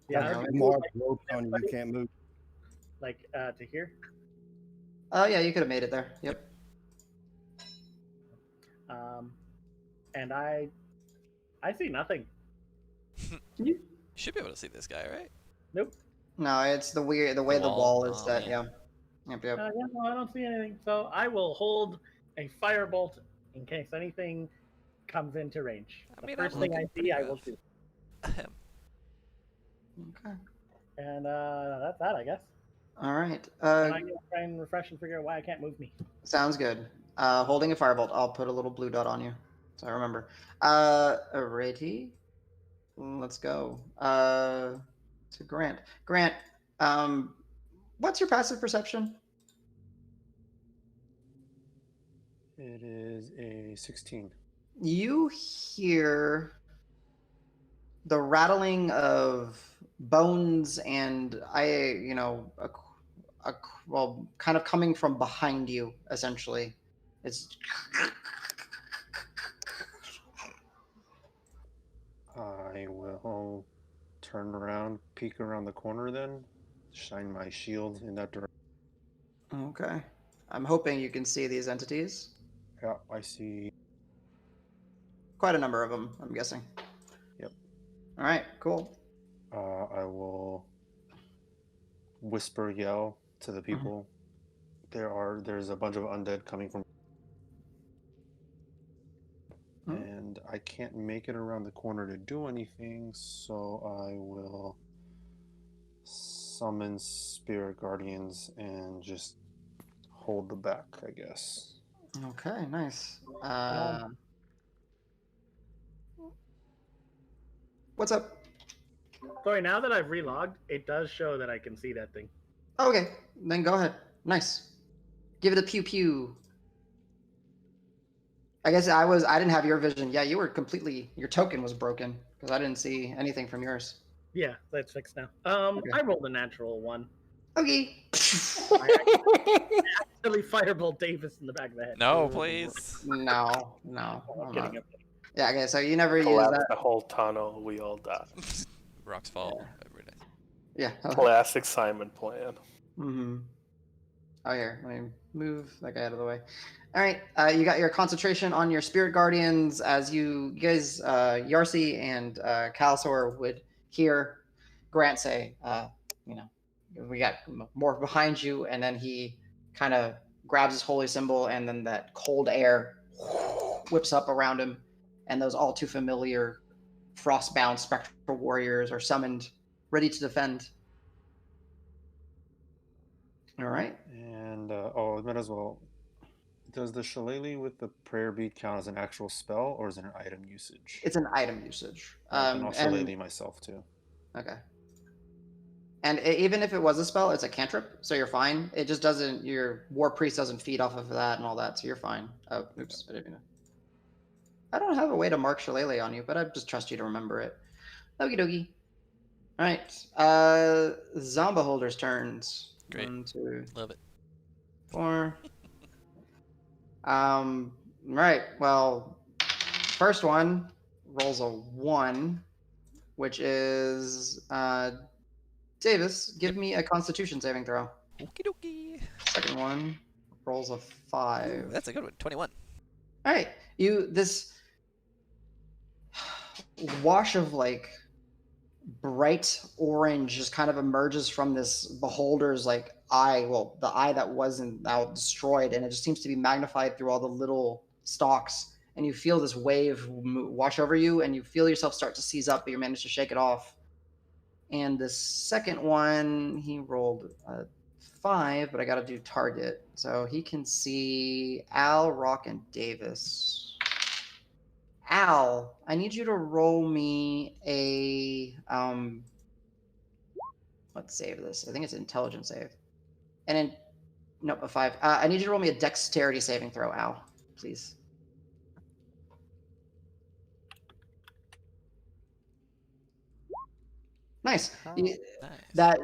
Okay. Mark broke on you can't move. like to here. Oh yeah, you could have made it there. Yep. And I see nothing. You should be able to see this guy, right? Nope. No, it's the way the wall is set. Yeah. Yep. Yeah, no, I don't see anything. So I will hold a firebolt in case anything comes into range. The first thing I see, I will shoot. Okay. And that's that, I guess. All right. And I'm gonna try and refresh and figure out why I can't move me. Sounds good. Holding a firebolt, I'll put a little blue dot on you, so I remember. Alrighty. Let's go. To Grant. Grant, what's your passive perception? It is a 16. You hear the rattling of bones and well, kind of coming from behind you, essentially. It's I will turn around, peek around the corner then, shine my shield in that direction. okay. I'm hoping you can see these entities. Yeah, I see. Quite a number of them, I'm guessing. Yep. All right, cool. I will whisper yell to the people. There's a bunch of undead coming from, and I can't make it around the corner to do anything, so I will summon spirit guardians and just hold the back, I guess. Okay, nice. What's up? Sorry, now that I've relogged, it does show that I can see that thing. Okay, then go ahead. Nice. Give it a pew pew. I guess I didn't have your vision. Yeah, your token was broken because I didn't see anything from yours. Yeah, that's fixed now. Okay. I rolled a natural one. Okay. Actually, firebolt Davis in the back of the head. No, please. No. I'm kidding. Yeah, okay, so you never use Collapse that. the whole tunnel, we all die. Rocks fall. Very nice. Yeah. Classic Simon plan. Mm-hmm. Oh, here, let me move that guy out of the way. All right, you got your concentration on your spirit guardians as you guys, Yarsi and Kalasor would hear Grant say, we got more behind you, and then he kind of grabs his holy symbol, and then that cold air whips up around him, and those all too familiar frostbound spectral warriors are summoned, ready to defend. All right. And I might as well. Does the shillelagh with the prayer bead count as an actual spell, or is it an item usage? It's an item usage. And I'll shillelagh myself too. Okay. And even if it was a spell, it's a cantrip, so you're fine. It just doesn't. Your war priest doesn't feed off of that and all that, so you're fine. Oh, oops, I didn't mean to. I don't have a way to mark shillelagh on you, but I just trust you to remember it. Okie dokie. All right. Zombeholder's turns. Great. 1, 2, Love it. 4. Right. Well, first one rolls a 1, which is Davis. Give me a Constitution saving throw. Okie dokie. Second one rolls a 5. Ooh, that's a good one. 21. All right. This wash of like bright orange just kind of emerges from this beholder's like eye, well, the eye that wasn't now destroyed, and it just seems to be magnified through all the little stalks, and you feel this wave wash over you, and you feel yourself start to seize up, but you manage to shake it off. And the second one, he rolled a 5, but I got to do target, so he can see Al, Rock, and Davis. Al, I need you to roll me a let's save this. I think it's an intelligence save. And then nope, a 5. I need you to roll me a dexterity saving throw, Al, please. Nice. Nice. That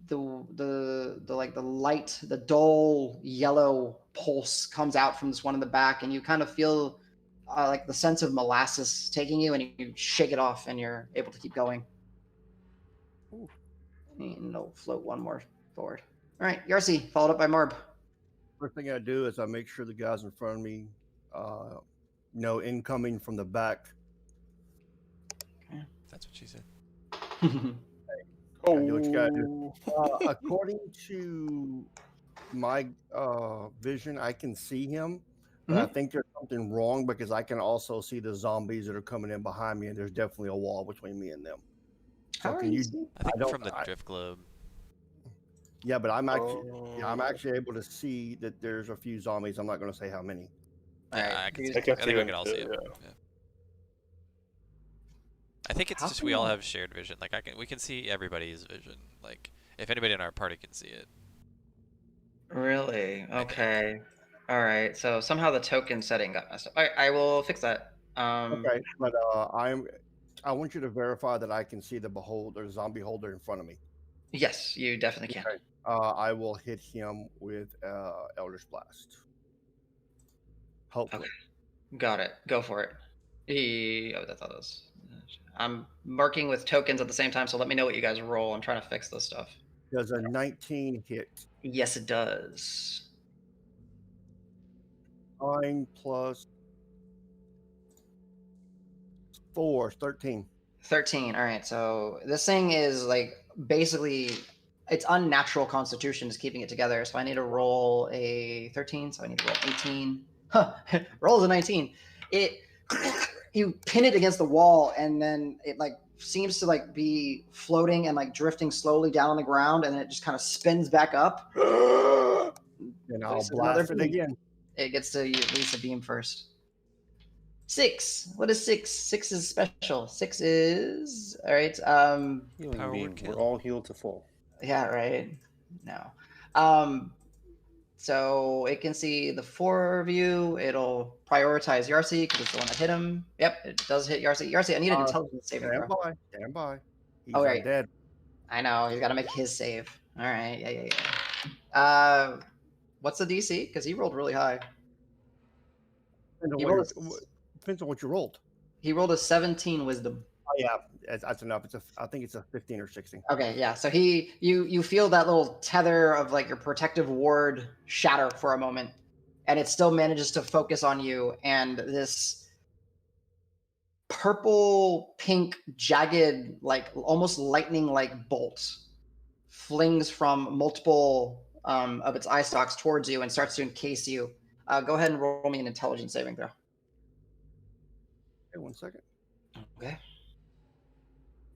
the like the light, the dull yellow pulse comes out from this one in the back, and you kind of feel like the sense of molasses taking you, and you shake it off, and you're able to keep going. And it'll float one more forward. All right, Yarsi, followed up by Marb. First thing I do is I make sure the guys in front of me know incoming from the back. Okay. That's what she said. Oh, do what you gotta do. According to my vision, I can see him, but I think there's something wrong because I can also see the zombies that are coming in behind me, and there's definitely a wall between me and them. So can you? I think from the drift globe. Yeah, but I'm actually able to see that there's a few zombies. I'm not going to say how many. Yeah, I can see. I I think we can all see it. yeah. I think it's just we all have shared vision. Like we can see everybody's vision. Like if anybody in our party can see it. Really? Okay. All right. So somehow the token setting got messed up. All right, I will fix that. Okay, but I want you to verify that I can see the zombie holder in front of me. Yes, you definitely can. Okay. I will hit him with Elder's Blast. Hopefully. Okay. Got it. Go for it. That's all those. I'm marking with tokens at the same time, so let me know what you guys roll. I'm trying to fix this stuff. Does a 19 hit? Yes, it does. 9 plus 4, 13. 13. All right. So this thing is like basically it's unnatural constitution is keeping it together. So I need to roll a 13. So I need to roll 18. Huh. Rolls a 19. You pin it against the wall, and then it like seems to like be floating and like drifting slowly down on the ground, and then it just kind of spins back up. And I'll blast it again. It gets to release a beam first. 6. What is 6? 6 is special. 6 is all right. Healing beam. We're all healed to full. Yeah, right. No. So it can see the 4 of you. It'll prioritize Yarsi because it's the one that hit him. Yep, it does hit Yarsi. Yarsi, I need an intelligence saving throw. Stand by. He's right. dead. I know. He's got to make his save. All right. Yeah. What's the DC? Because he rolled really high. Depends on what you rolled. He rolled a 17 wisdom. Oh yeah, that's enough. I think it's a 15 or 16. Okay, yeah. So you feel that little tether of like your protective ward shatter for a moment, and it still manages to focus on you, and this purple pink jagged like almost lightning like bolt flings from multiple of its eye stalks towards you and starts to encase you. Go ahead and roll me an intelligence saving throw. Okay, 1 second. Okay.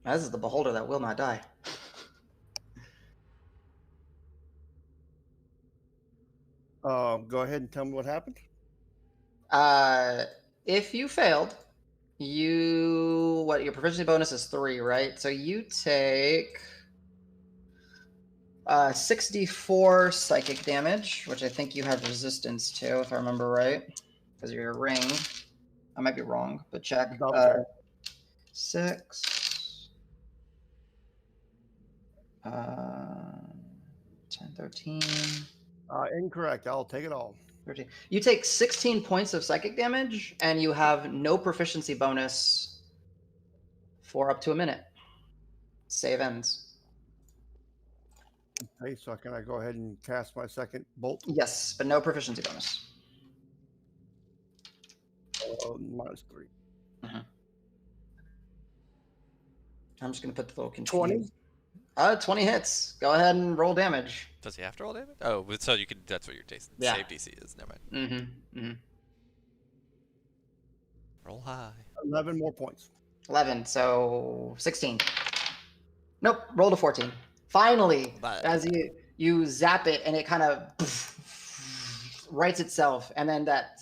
This is the beholder that will not die. Go ahead and tell me what happened. If you failed, your proficiency bonus is 3, right? So you take 64 psychic damage, which I think you have resistance to, if I remember right, because you're a ring. I might be wrong, but check. Double check. 6, 10, 13. Incorrect. I'll take it all. 13. You take 16 points of psychic damage, and you have no proficiency bonus for up to a minute. Save ends. Okay, so can I go ahead and cast my second bolt? Yes, but no proficiency bonus. -3. I'm just going to put the little 20. 20 hits. Go ahead and roll damage. Does he have to roll damage? Oh, so you can. That's what your Yeah. save DC is. Never mind. Roll high. 11 more points. 11, so 16. Nope, roll to 14. Finally, as you zap it and it kind of rights itself, and then that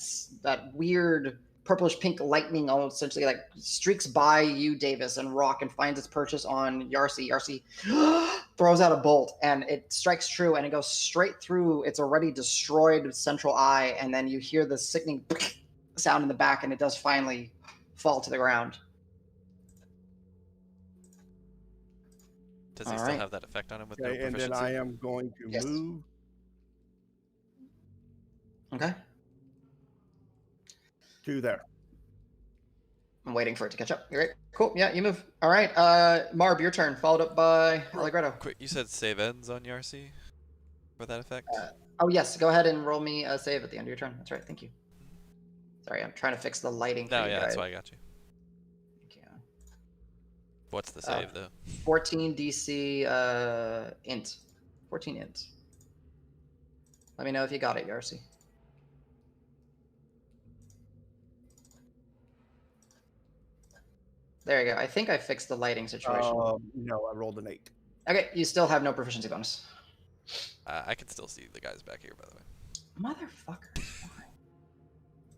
weird purplish pink lightning almost essentially like streaks by you, Davis, and Rock, and finds its purchase on Yarcy. Yarcy throws out a bolt, and it strikes true, and it goes straight through its already destroyed central eye, and then you hear the sickening sound in the back, and it does finally fall to the ground. Does he still have that effect on him with no proficiency? And then I am going to move. Okay. To there. I'm waiting for it to catch up. You're right. Cool. Yeah, you move. All right. Marb, your turn. Followed up by Allegretto. Quick, you said save ends on Yarcy for that effect? Oh, yes. Go ahead and roll me a save at the end of your turn. That's right. Thank you. Sorry, I'm trying to fix the lighting for No, you yeah, guys. that's why I got you. Thank you. What's the save, though? 14 DC int. 14 int. Let me know if you got it, Yarcy. There you go. I think I fixed the lighting situation. No, I rolled an 8. Okay, you still have no proficiency bonus. I can still see the guys back here, by the way. Motherfucker.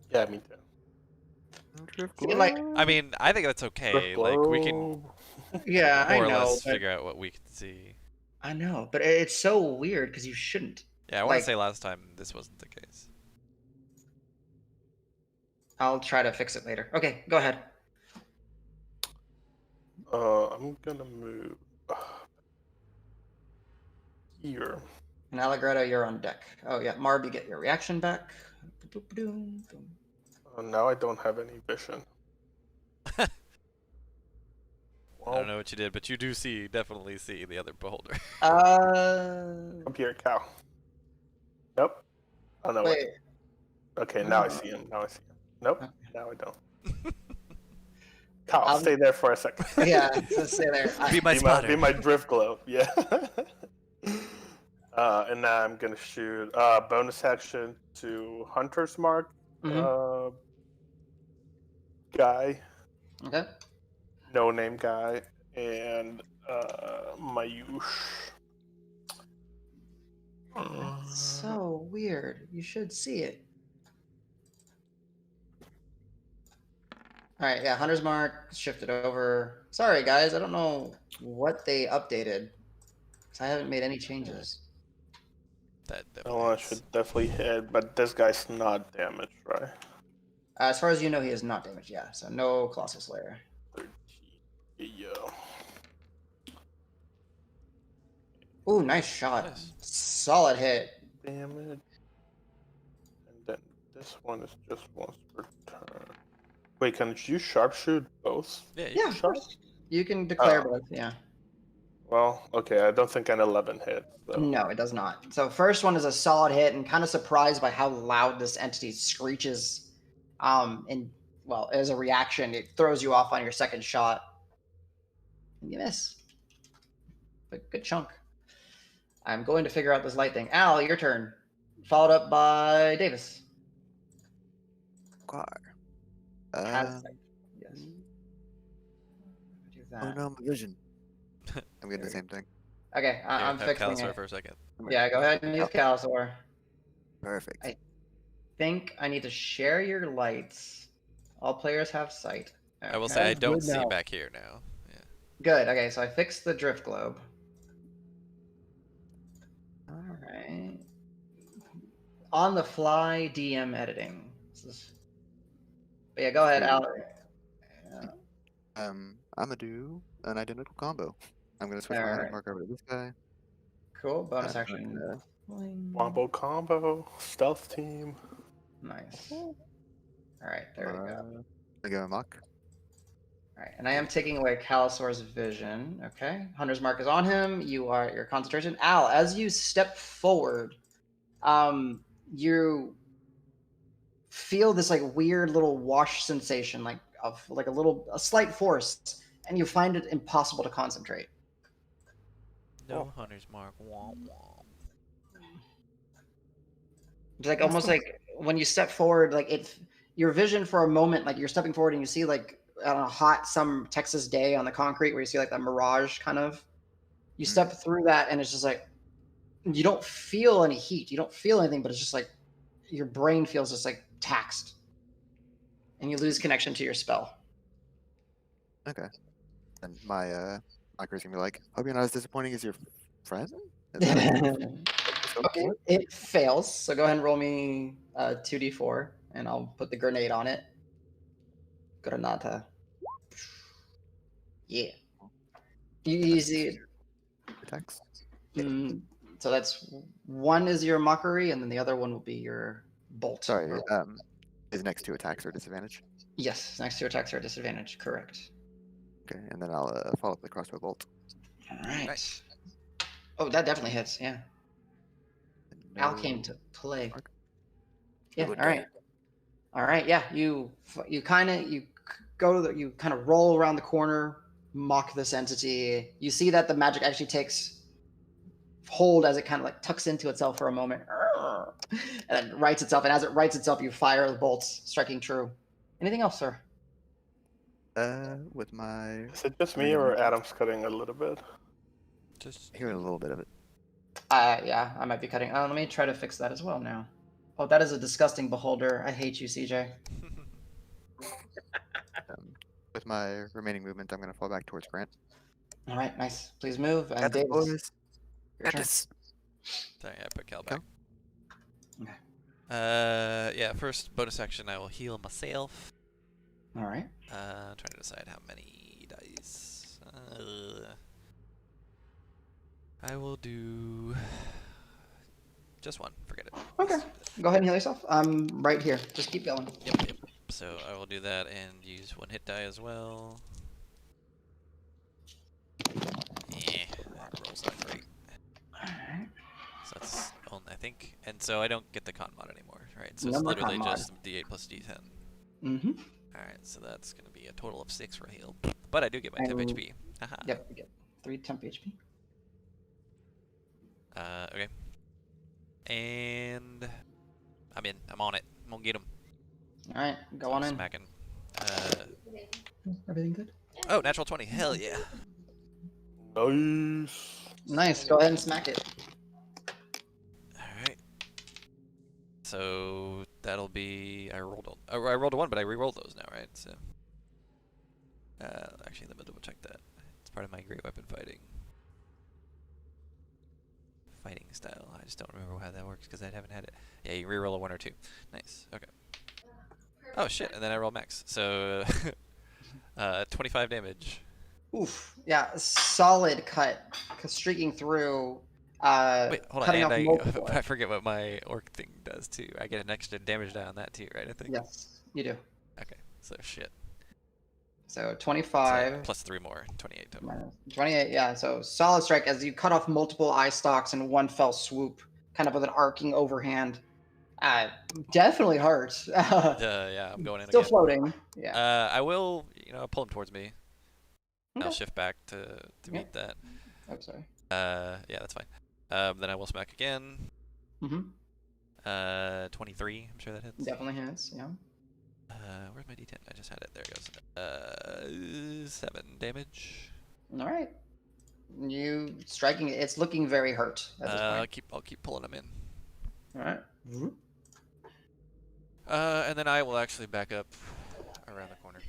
Yeah, me too. Like, I mean, I think that's okay. Like, we can yeah, I more or know, less figure out what we can see. I know, but it's so weird because you shouldn't. Yeah, I want to say last time this wasn't the case. I'll try to fix it later. Okay, go ahead. I'm gonna move here. And Allegretto, you're on deck. Oh yeah, Marb, you get your reaction back. Now I don't have any vision. I don't know what you did, but you do definitely see the other beholder. Come here, cow. Nope. Oh no. Wait. Okay, now I see him. Nope. Okay. Now I don't. Cow, stay there for a second. Yeah, so stay there. Be my spotter. Be my drift glove. Yeah. And now I'm gonna shoot bonus action to Hunter's Mark. Guy. Okay. No name guy and Mayush. That's so weird. You should see it. All right, yeah, Hunter's Mark shifted over. Sorry, guys, I don't know what they updated. Because I haven't made any changes. That I should definitely hit, but this guy's not damaged, right? As far as you know, he is not damaged, yeah. So no Colossal Slayer. 13. Yeah. Ooh, nice shot. Nice. Solid hit. Damage. And then this one is just once per turn. Wait, can you sharpshoot both? Yeah, of course. You can declare both, yeah. Well, okay, I don't think an 11 hits. So. No, it does not. So first one is a solid hit, and kind of surprised by how loud this entity screeches. And well, as a reaction, it throws you off on your second shot. And you miss. But good chunk. I'm going to figure out this light thing. Al, your turn. Followed up by Davis. Car. Has sight. Yes. Do Oh that. no, my vision. I'm getting the same thing. Okay, I'm have fixing Calisaur it. for a second. Yeah, go ahead and use Calisaur. Perfect. I think I need to share your lights. All players have sight. I will Okay. say I don't Good see now. back here now. Yeah. Good. Okay, so I fixed the drift globe. All right. On the fly DM editing. But yeah, go ahead, Al. I'm gonna do an identical combo. I'm gonna switch my Alright. hunter's mark over to this guy. Cool. Bonus I'm action. gonna- Wombo combo, stealth team. Nice. All right, there we go. I go mock. All right, and I am taking away Calisaur's vision. Okay, Hunter's mark is on him. You are your concentration. Al, as you step forward, you feel this like weird little wash sensation, like of like a slight force, and you find it impossible to concentrate. No Hunter's mark. Womp womp. It's like almost like when you step forward, like your vision for a moment, like you're stepping forward and you see like on a hot some Texas day on the concrete where you see like that mirage kind of. You step through that and it's just like you don't feel any heat, you don't feel anything, but it's just like your brain feels just like taxed, and you lose connection to your spell. Okay. And my micro's gonna be like, hope you're not as disappointing as your friend. Okay, it fails. So go ahead and roll me 2d4, and I'll put the grenade on it. Granata. Yeah. You see. Attacks. So that's one is your mockery, and then the other one will be your bolt. Sorry. Is next two attacks or disadvantage? Yes, next two attacks are disadvantage. Correct. Okay, and then I'll follow up the crossbow bolt. All right. Nice. Oh, that definitely hits. Yeah. Al No came to play. mark. Yeah. Good All right. All right. Yeah. You kind of roll around the corner, mock this entity. You see that the magic actually takes hold as it kind of like tucks into itself for a moment, and then rights itself. And as it rights itself, you fire the bolts, striking true. Anything else, sir? With my Is it just me or Adam's cutting a little bit? Just hearing a little bit of it. Yeah, I might be cutting. Let me try to fix that as well now. Oh, that is a disgusting beholder. I hate you, CJ. With my remaining movement, I'm gonna fall back towards Grant. All right, nice. Please move. And Got this, Davis, boys. your Got turn. this. Sorry, I put Cal back. Okay. Yeah, first bonus action, I will heal myself. All right. Trying to decide how many dice. I will do just one. Forget it. Okay. Go ahead and heal yourself. I'm right here. Just keep going. Yep. So I will do that and use one hit die as well. Yeah, that rolls not great. Alright. So that's only, I think, and so I don't get the con mod anymore, right? So No it's more literally con mod. just D8 plus D10. Mm-hmm. Alright, so that's going to be a total of 6 for heal. But I do get my temp And- HP. Haha. Yep. You get 3 temp HP. Okay. And I'm in. I'm on it. I'm gonna get him. All right. Go So on I'm in. smacking. Everything good? Oh, natural 20. Hell yeah. Nice. Nice. Go ahead and smack it. Alright. So that'll be I rolled a 1, but I re-rolled those now, right? So actually let me double check that. It's part of my great weapon fighting style. I just don't remember how that works because I haven't had it. Yeah, you re-roll a 1 or 2. Nice. Okay. Oh shit, and then I roll max. So 25 damage. Oof. Yeah. Solid cut. Streaking through. Wait, hold on. Cutting And off multiple. I forget what my orc thing does too. I get an extra damage die on that too, right? I think. Yes, you do. Okay. So shit. So 25. So plus 3 more, 28 total. 28, yeah. So solid strike as you cut off multiple eye stalks in one fell swoop, kind of with an arcing overhand. Definitely hurts. Yeah, I'm going in Still again. floating. Yeah. I will, pull him towards me. Okay. I'll shift back to meet that. Oh, sorry. Yeah, that's fine. Then I will smack again. Mm-hmm. 23. I'm sure that hits. Definitely hits. Yeah. Where's my D10? I just had it. There it goes. 7 damage. All right. You striking it. It's looking very hurt at this point. I'll keep pulling him in. All right. Mm-hmm. And then I will actually back up around the corner.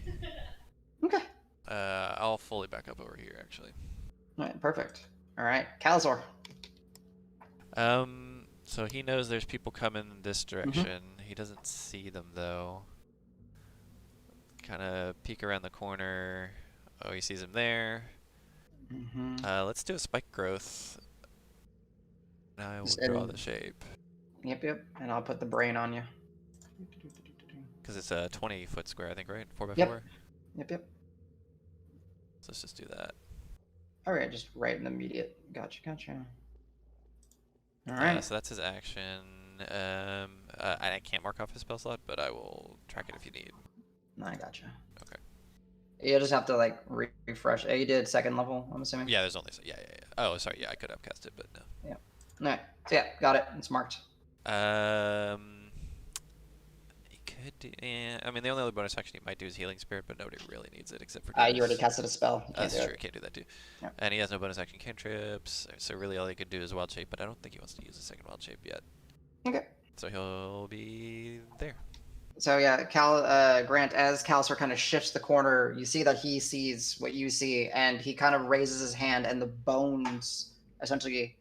Okay. I'll fully back up over here, actually. All right. Perfect. All right. Calzor. So he knows there's people coming this direction. He doesn't see them, though. Kind of peek around the corner. Oh, he sees him there. Let's do a spike growth. Now I will draw the shape. Yep. And I'll put the brain on you. Because it's a 20-foot square, I think, right? 4x4? Yep. So let's just do that. All right, just right in the immediate. Gotcha. All right. So that's his action. I can't mark off his spell slot, but I will track it if you need. I gotcha. Okay. You just have to like refresh. You did second level, I'm assuming. Yeah, there's only yeah. Oh, sorry. Yeah, I could upcast it, but no. Yeah. All right. So yeah, got it. It's marked. He could do. I mean, the only other bonus action he might do is Healing Spirit, but nobody really needs it except for. You already casted a spell. That's true. Can't do that too. Yeah. And he has no bonus action cantrips, so really all he could do is Wild Shape. But I don't think he wants to use a second Wild Shape yet. Okay. So he'll be there. So yeah, Grant, as Calcer kind of shifts the corner, you see that he sees what you see, and he kind of raises his hand, and the bones, essentially,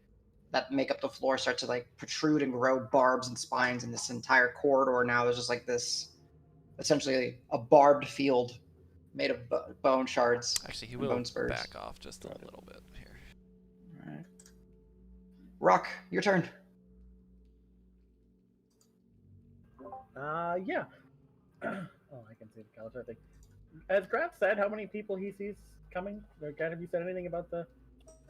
that make up the floor start to like protrude and grow barbs and spines in this entire corridor. Now there's just like this, essentially a barbed field made of bone shards. Actually, he will back off just a little bit here. All right. Rock, your turn. Yeah. Oh, I can see the college, I think. As Grant said, how many people he sees coming? Or have you said anything about the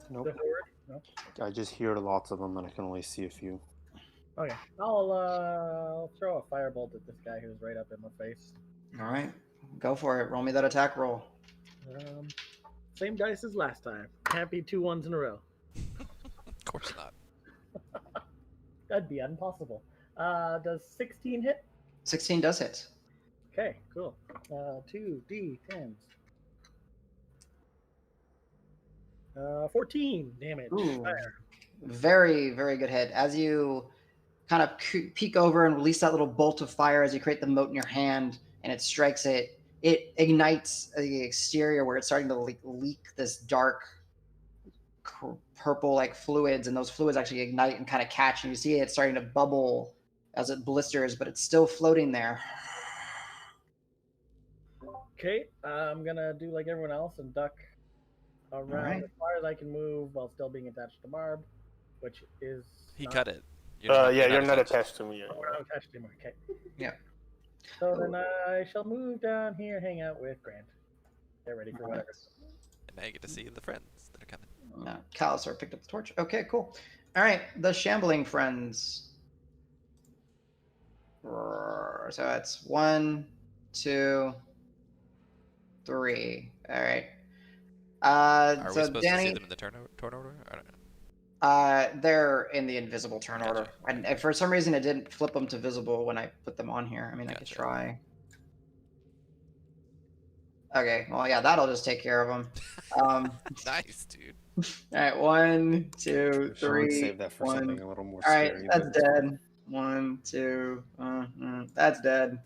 Nope. the horde? No. I just hear lots of them, and I can only see a few. Okay. I'll throw a firebolt at this guy who's right up in my face. All right, go for it. Roll me that attack roll. Same dice as last time. Can't be 2 1s in a row. Of course not. That'd be impossible. Does 16 hit? 16 does hit. Okay, cool. 2 D10s. 14 damage. Ooh. Fire. Very, very good hit. As you kind of peek over and release that little bolt of fire as you create the mote in your hand and it strikes it, it ignites the exterior where it's starting to leak this dark purple like fluids, and those fluids actually ignite and kind of catch, and you see it starting to bubble as it blisters, but it's still floating there. Okay, I'm gonna do like everyone else and duck around as far as I can move while still being attached to Barb, which is He cut it. You're not attached to me. Oh, we're not attached anymore. Okay. Yeah. So then I shall move down here, hang out with Grant. Get ready for whatever. And now you get to see the friends that are coming. Callisaur picked up the torch. Okay, cool. All right, the shambling friends. So that's 1, 2, 3. All right. Are so we supposed Danny, to see them in the turn order? I don't know. they're in the invisible turn order. And for some reason, it didn't flip them to visible when I put them on here. I mean, I could try. Okay, well, yeah, that'll just take care of them. Nice, dude. All right, 1, 2, 3. Save that for something a little more All right, scary. that's dead. 1, 2. That's dead.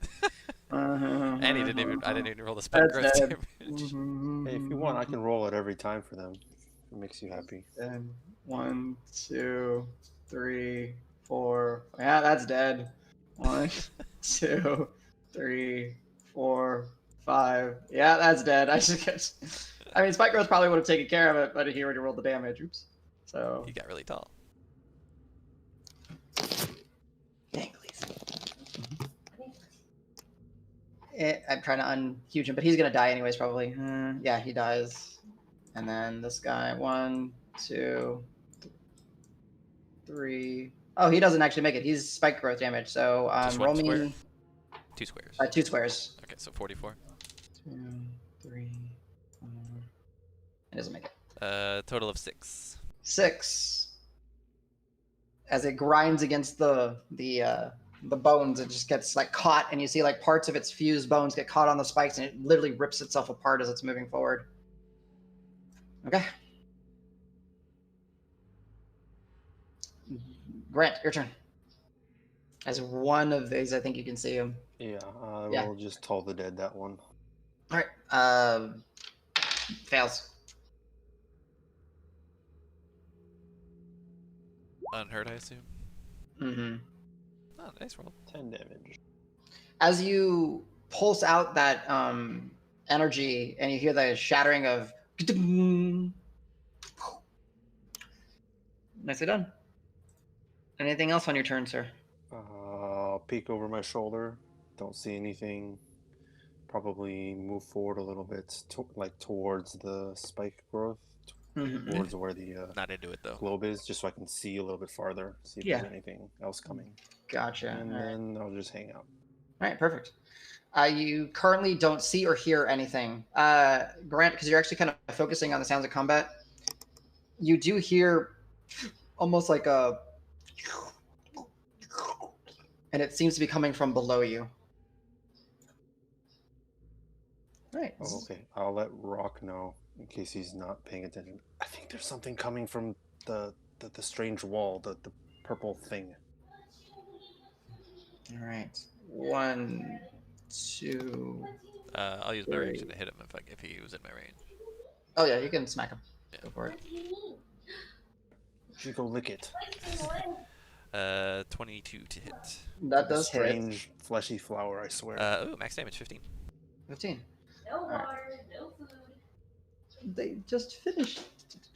And I didn't even roll the spike growth damage. Hey, if you want, I can roll it every time for them. If it makes you happy. Dead. 1, 2, 3, 4. Yeah, that's dead. 1, 2, 3, 4, 5. Yeah, that's dead. I mean, spike growth probably would have taken care of it, but he already rolled the damage. Oops. So He got really tall. I'm trying to unhuge him, but he's gonna die anyways, probably. Yeah, he dies. And then this guy, 1, 2, 3. Oh, he doesn't actually make it. He's spike growth damage. So Just roll one square? me 2 squares. 2 squares. Okay, so 44. 2, 3, 4. It doesn't make it. Total of 6. 6. As it grinds against the bones, it just gets like caught, and you see like parts of its fused bones get caught on the spikes, and it literally rips itself apart as it's moving forward. Okay. Grant, your turn. As one of these, I think you can see him. Yeah, I will just Toll the Dead that one. All right. Fails. Unhurt, I assume. Mm-hmm. Oh, nice roll. 10 damage. As you pulse out that energy, and you hear the shattering of. Nicely done. Anything else on your turn, sir? I'll peek over my shoulder. Don't see anything. Probably move forward a little bit, towards the spike growth, towards where the not into it though. Globe is, just so I can see a little bit farther, see if there's anything else coming. Gotcha. And then I'll just hang out. All right, perfect. You currently don't see or hear anything. Grant, because you're actually kind of focusing on the sounds of combat, you do hear almost like a... And it seems to be coming from below you. Right. Oh, okay. I'll let Rock know in case he's not paying attention. I think there's something coming from the strange wall, the purple thing. All right. 1, 2. I'll use my reaction to hit him if he was in my range. Oh yeah, you can smack him. Yeah. Go for it. You go lick it. 22 to hit. That does hit. Strange fleshy flower, I swear. Oh, max damage 15. 15. No water, no food. They just finished.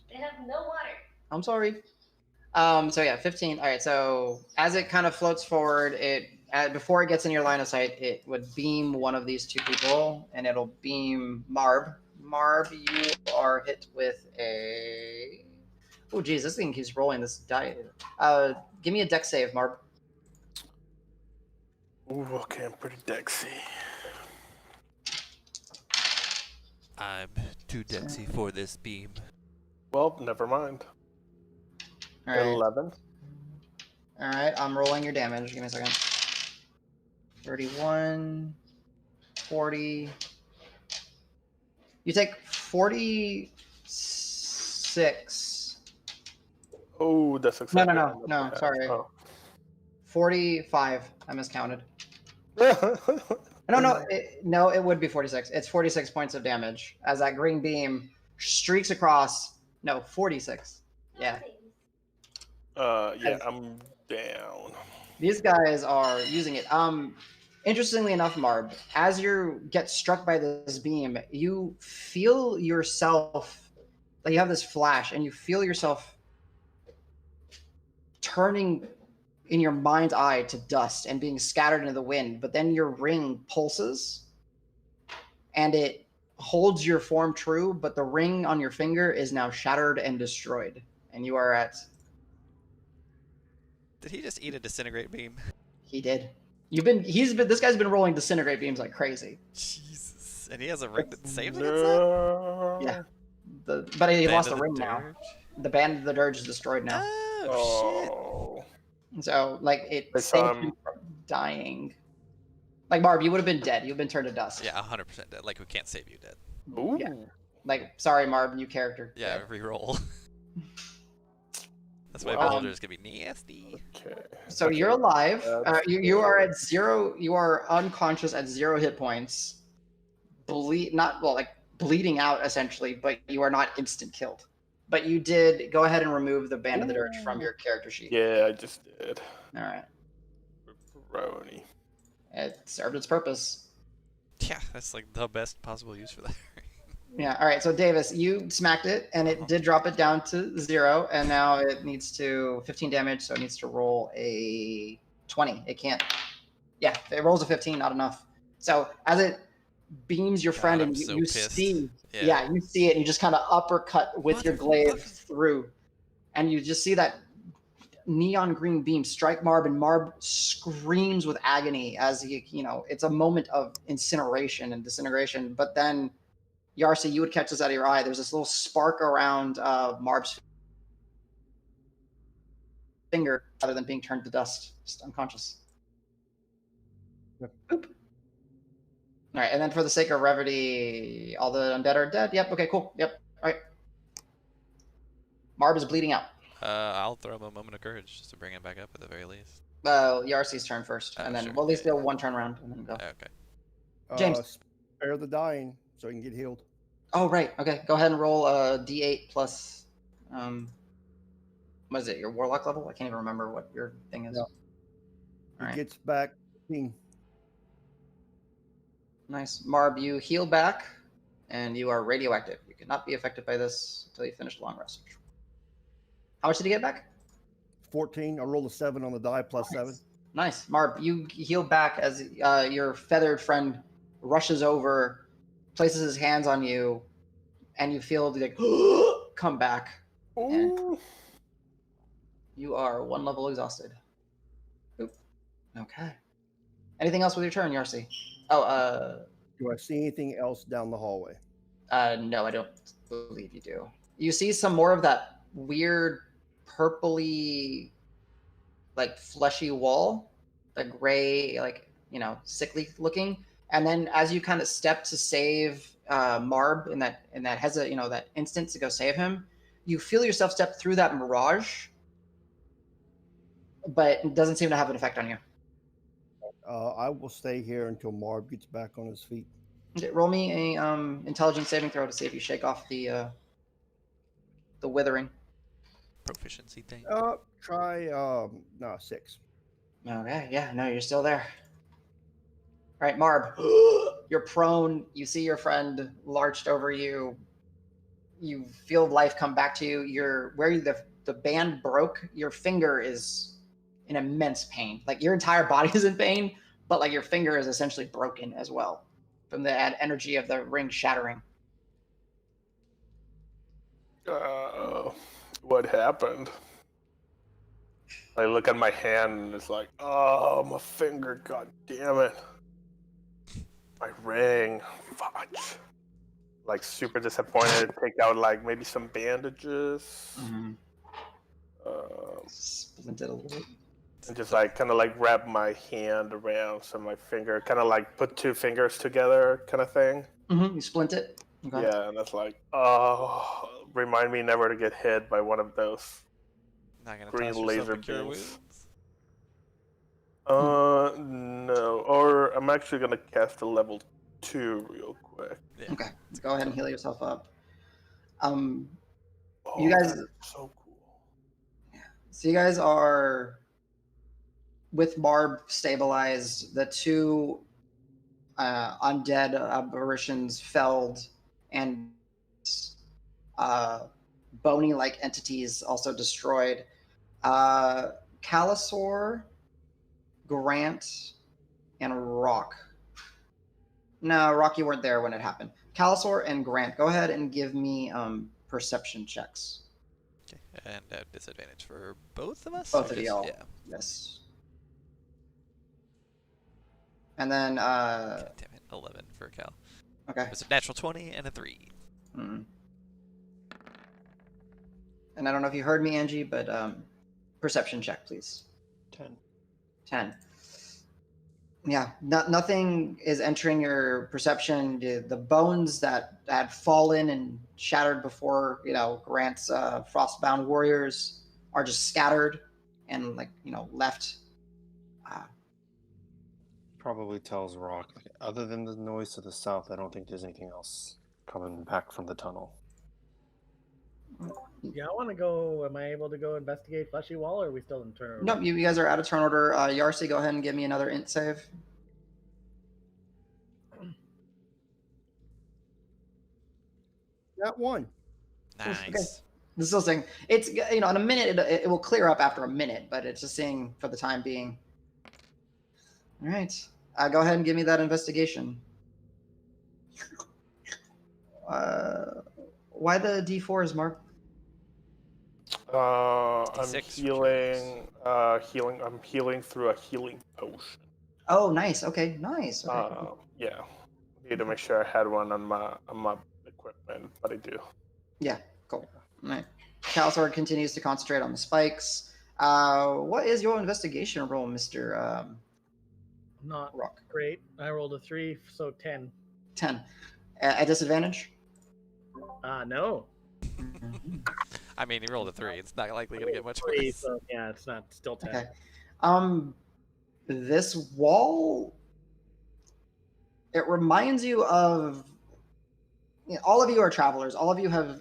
They have no water. I'm sorry. So yeah, 15. All right. So as it kind of floats forward, before it gets in your line of sight, it would beam one of these 2 people, and it'll beam Marb. Marb, you are hit with a. Oh geez, this thing keeps rolling this die. Give me a dex save, Marb. Ooh, okay, I'm pretty dexy. I'm too dexy for this beam. Well, never mind. All right. 11. All right, I'm rolling your damage. Give me a second. 31, 40. You take 46. Oh, that's exactly. No. Sorry. Oh. 45. I miscounted. No, it would be 46. It's 46 points of damage as that green beam streaks across. No, 46. Yeah. Yeah, I'm down. These guys are using it. Interestingly enough, Marb, as you get struck by this beam, you feel yourself, like you have this flash, and you feel yourself turning in your mind's eye to dust and being scattered into the wind. But then your ring pulses, and it holds your form true, but the ring on your finger is now shattered and destroyed, and you are at... Did he just eat a disintegrate beam? He did. This guy's been rolling disintegrate beams like crazy. Jesus. And he has a ring that saves against that? Yeah. But he lost a ring now. Dirge? The Band of the Dirge is destroyed now. Oh, So, like, it saved you from dying. Like, Barb, you would have been dead. You've been turned to dust. shit. Yeah, 100% dead. Like, we can't save you dead. Ooh. Yeah. Like, sorry, Marb, new character. Yeah, Dead. reroll. That's why Wow. Beholder's gonna be nasty. Okay. So you're alive. That's You are at 0. You are unconscious at 0 hit points. Bleeding out essentially, but you are not instant killed. But you did go ahead and remove the Band of the Dirge from your character sheet. Yeah, I just did. All right. Rony. It served its purpose. Yeah, that's like the best possible use for that. Yeah. All right. So Davis, you smacked it, and it did drop it down to 0, and now it needs to 15 damage, so it needs to roll a 20. It can't. Yeah, if it rolls a 15, not enough. So as it beams your friend, I'm and so you pissed. see, Yeah. you see it, and you just kind of uppercut with your glaive through, and you just see that neon green beam strike Marb, and Marb screams with agony as he, it's a moment of incineration and disintegration. But then, Yarsi, you would catch this out of your eye. There's this little spark around Marb's finger, rather than being turned to dust, just unconscious. Yep. Boop. All right, and then for the sake of brevity, all the undead are dead. Yep. Okay. Cool. Yep. All right. Marb is bleeding out. I'll throw him a moment of courage just to bring him back up at the very least. Yarsi's turn first, and then sure. we'll at least do one turn around and then go. Okay. James. Spare the dying so he can get healed. Oh, right. Okay. Go ahead and roll a d8 plus, what is it, your warlock level? I can't even remember what your thing is. Yeah. He gets back 15. Nice. Marb, you heal back, and you are radioactive. You cannot be affected by this until you finish the long rest. How much did you get back? 14. I rolled a 7 on the die plus 7. Nice. Marb, you heal back as your feathered friend rushes over, places his hands on you, and you feel like come back. And you are 1 level exhausted. Oop. Okay. Anything else with your turn, Yarsi? Do I see anything else down the hallway? No, I don't believe you do. You see some more of that weird purpley, like fleshy wall, the gray, like, sickly looking. And then as you kind of step to save Marb in that that instant to go save him, you feel yourself step through that mirage, but it doesn't seem to have an effect on you. I will stay here until Marb gets back on his feet. Okay, roll me a intelligence saving throw to see if you shake off the withering. Proficiency thing. Try 6. Okay, yeah, no, you're still there. All right, Marb, you're prone. You see your friend larched over you. You feel life come back to you. Where the band broke, your finger is in immense pain. Like your entire body is in pain, but like your finger is essentially broken as well from the energy of the ring shattering. What happened? I look at my hand and it's like, oh, my finger, god damn it. My ring, fudge. Like super disappointed, take out like maybe some bandages. Mm-hmm. Splinted a little. And just like kind of like wrap my hand around so my finger, kind of like put 2 fingers together kind of thing. Mm-hmm. You splint it? Okay. Yeah, and that's like, oh, remind me never to get hit by one of those green laser beams. No. Or I'm actually gonna cast a level 2 real quick. Yeah. Okay. Go ahead and heal yourself up. You guys, so cool. Yeah. So you guys are with Marb stabilized. The 2 undead apparitions felled, and bony-like entities also destroyed. Calisor, Grant, and Rock. No, Rock, you weren't there when it happened. Calisor and Grant, go ahead and give me perception checks. Okay, and disadvantage for both of us? Both of y'all. Yeah. Yes. And then God damn it, 11 for Cal. Okay. It's a natural 20 and a 3. Mm-hmm. And I don't know if you heard me, Angie, but perception check, please. 10. Yeah, nothing is entering your perception. The bones that had fallen and shattered before, Grant's frostbound warriors are just scattered and left. Probably tells Rock, other than the noise to the south, I don't think there's anything else coming back from the tunnel. Yeah, I want to go. Am I able to go investigate Fleshy Wall, or are we still in turn order? Nope, you guys are out of turn order. Yarsi, go ahead and give me another int save. That one. Nice. Okay. This is still saying it's in a minute it will clear up after a minute, but it's just saying for the time being. All right. Go ahead and give me that investigation. Why the D4s, Mark? I'm D6 for healing. I'm healing through a healing potion. Oh, nice. Okay, nice. Okay. Yeah. Need to make sure I had one on my equipment, but I do. Yeah, cool. All right. Calzor continues to concentrate on the spikes. What is your investigation roll, Mr. Not Rock? great. I rolled a 3, so 10. 10. At disadvantage? No. I mean, he rolled a 3. It's not likely going to get much 3, worse. so yeah, it's not still 10. Okay. This wall, it reminds you of, all of you are travelers. All of you have,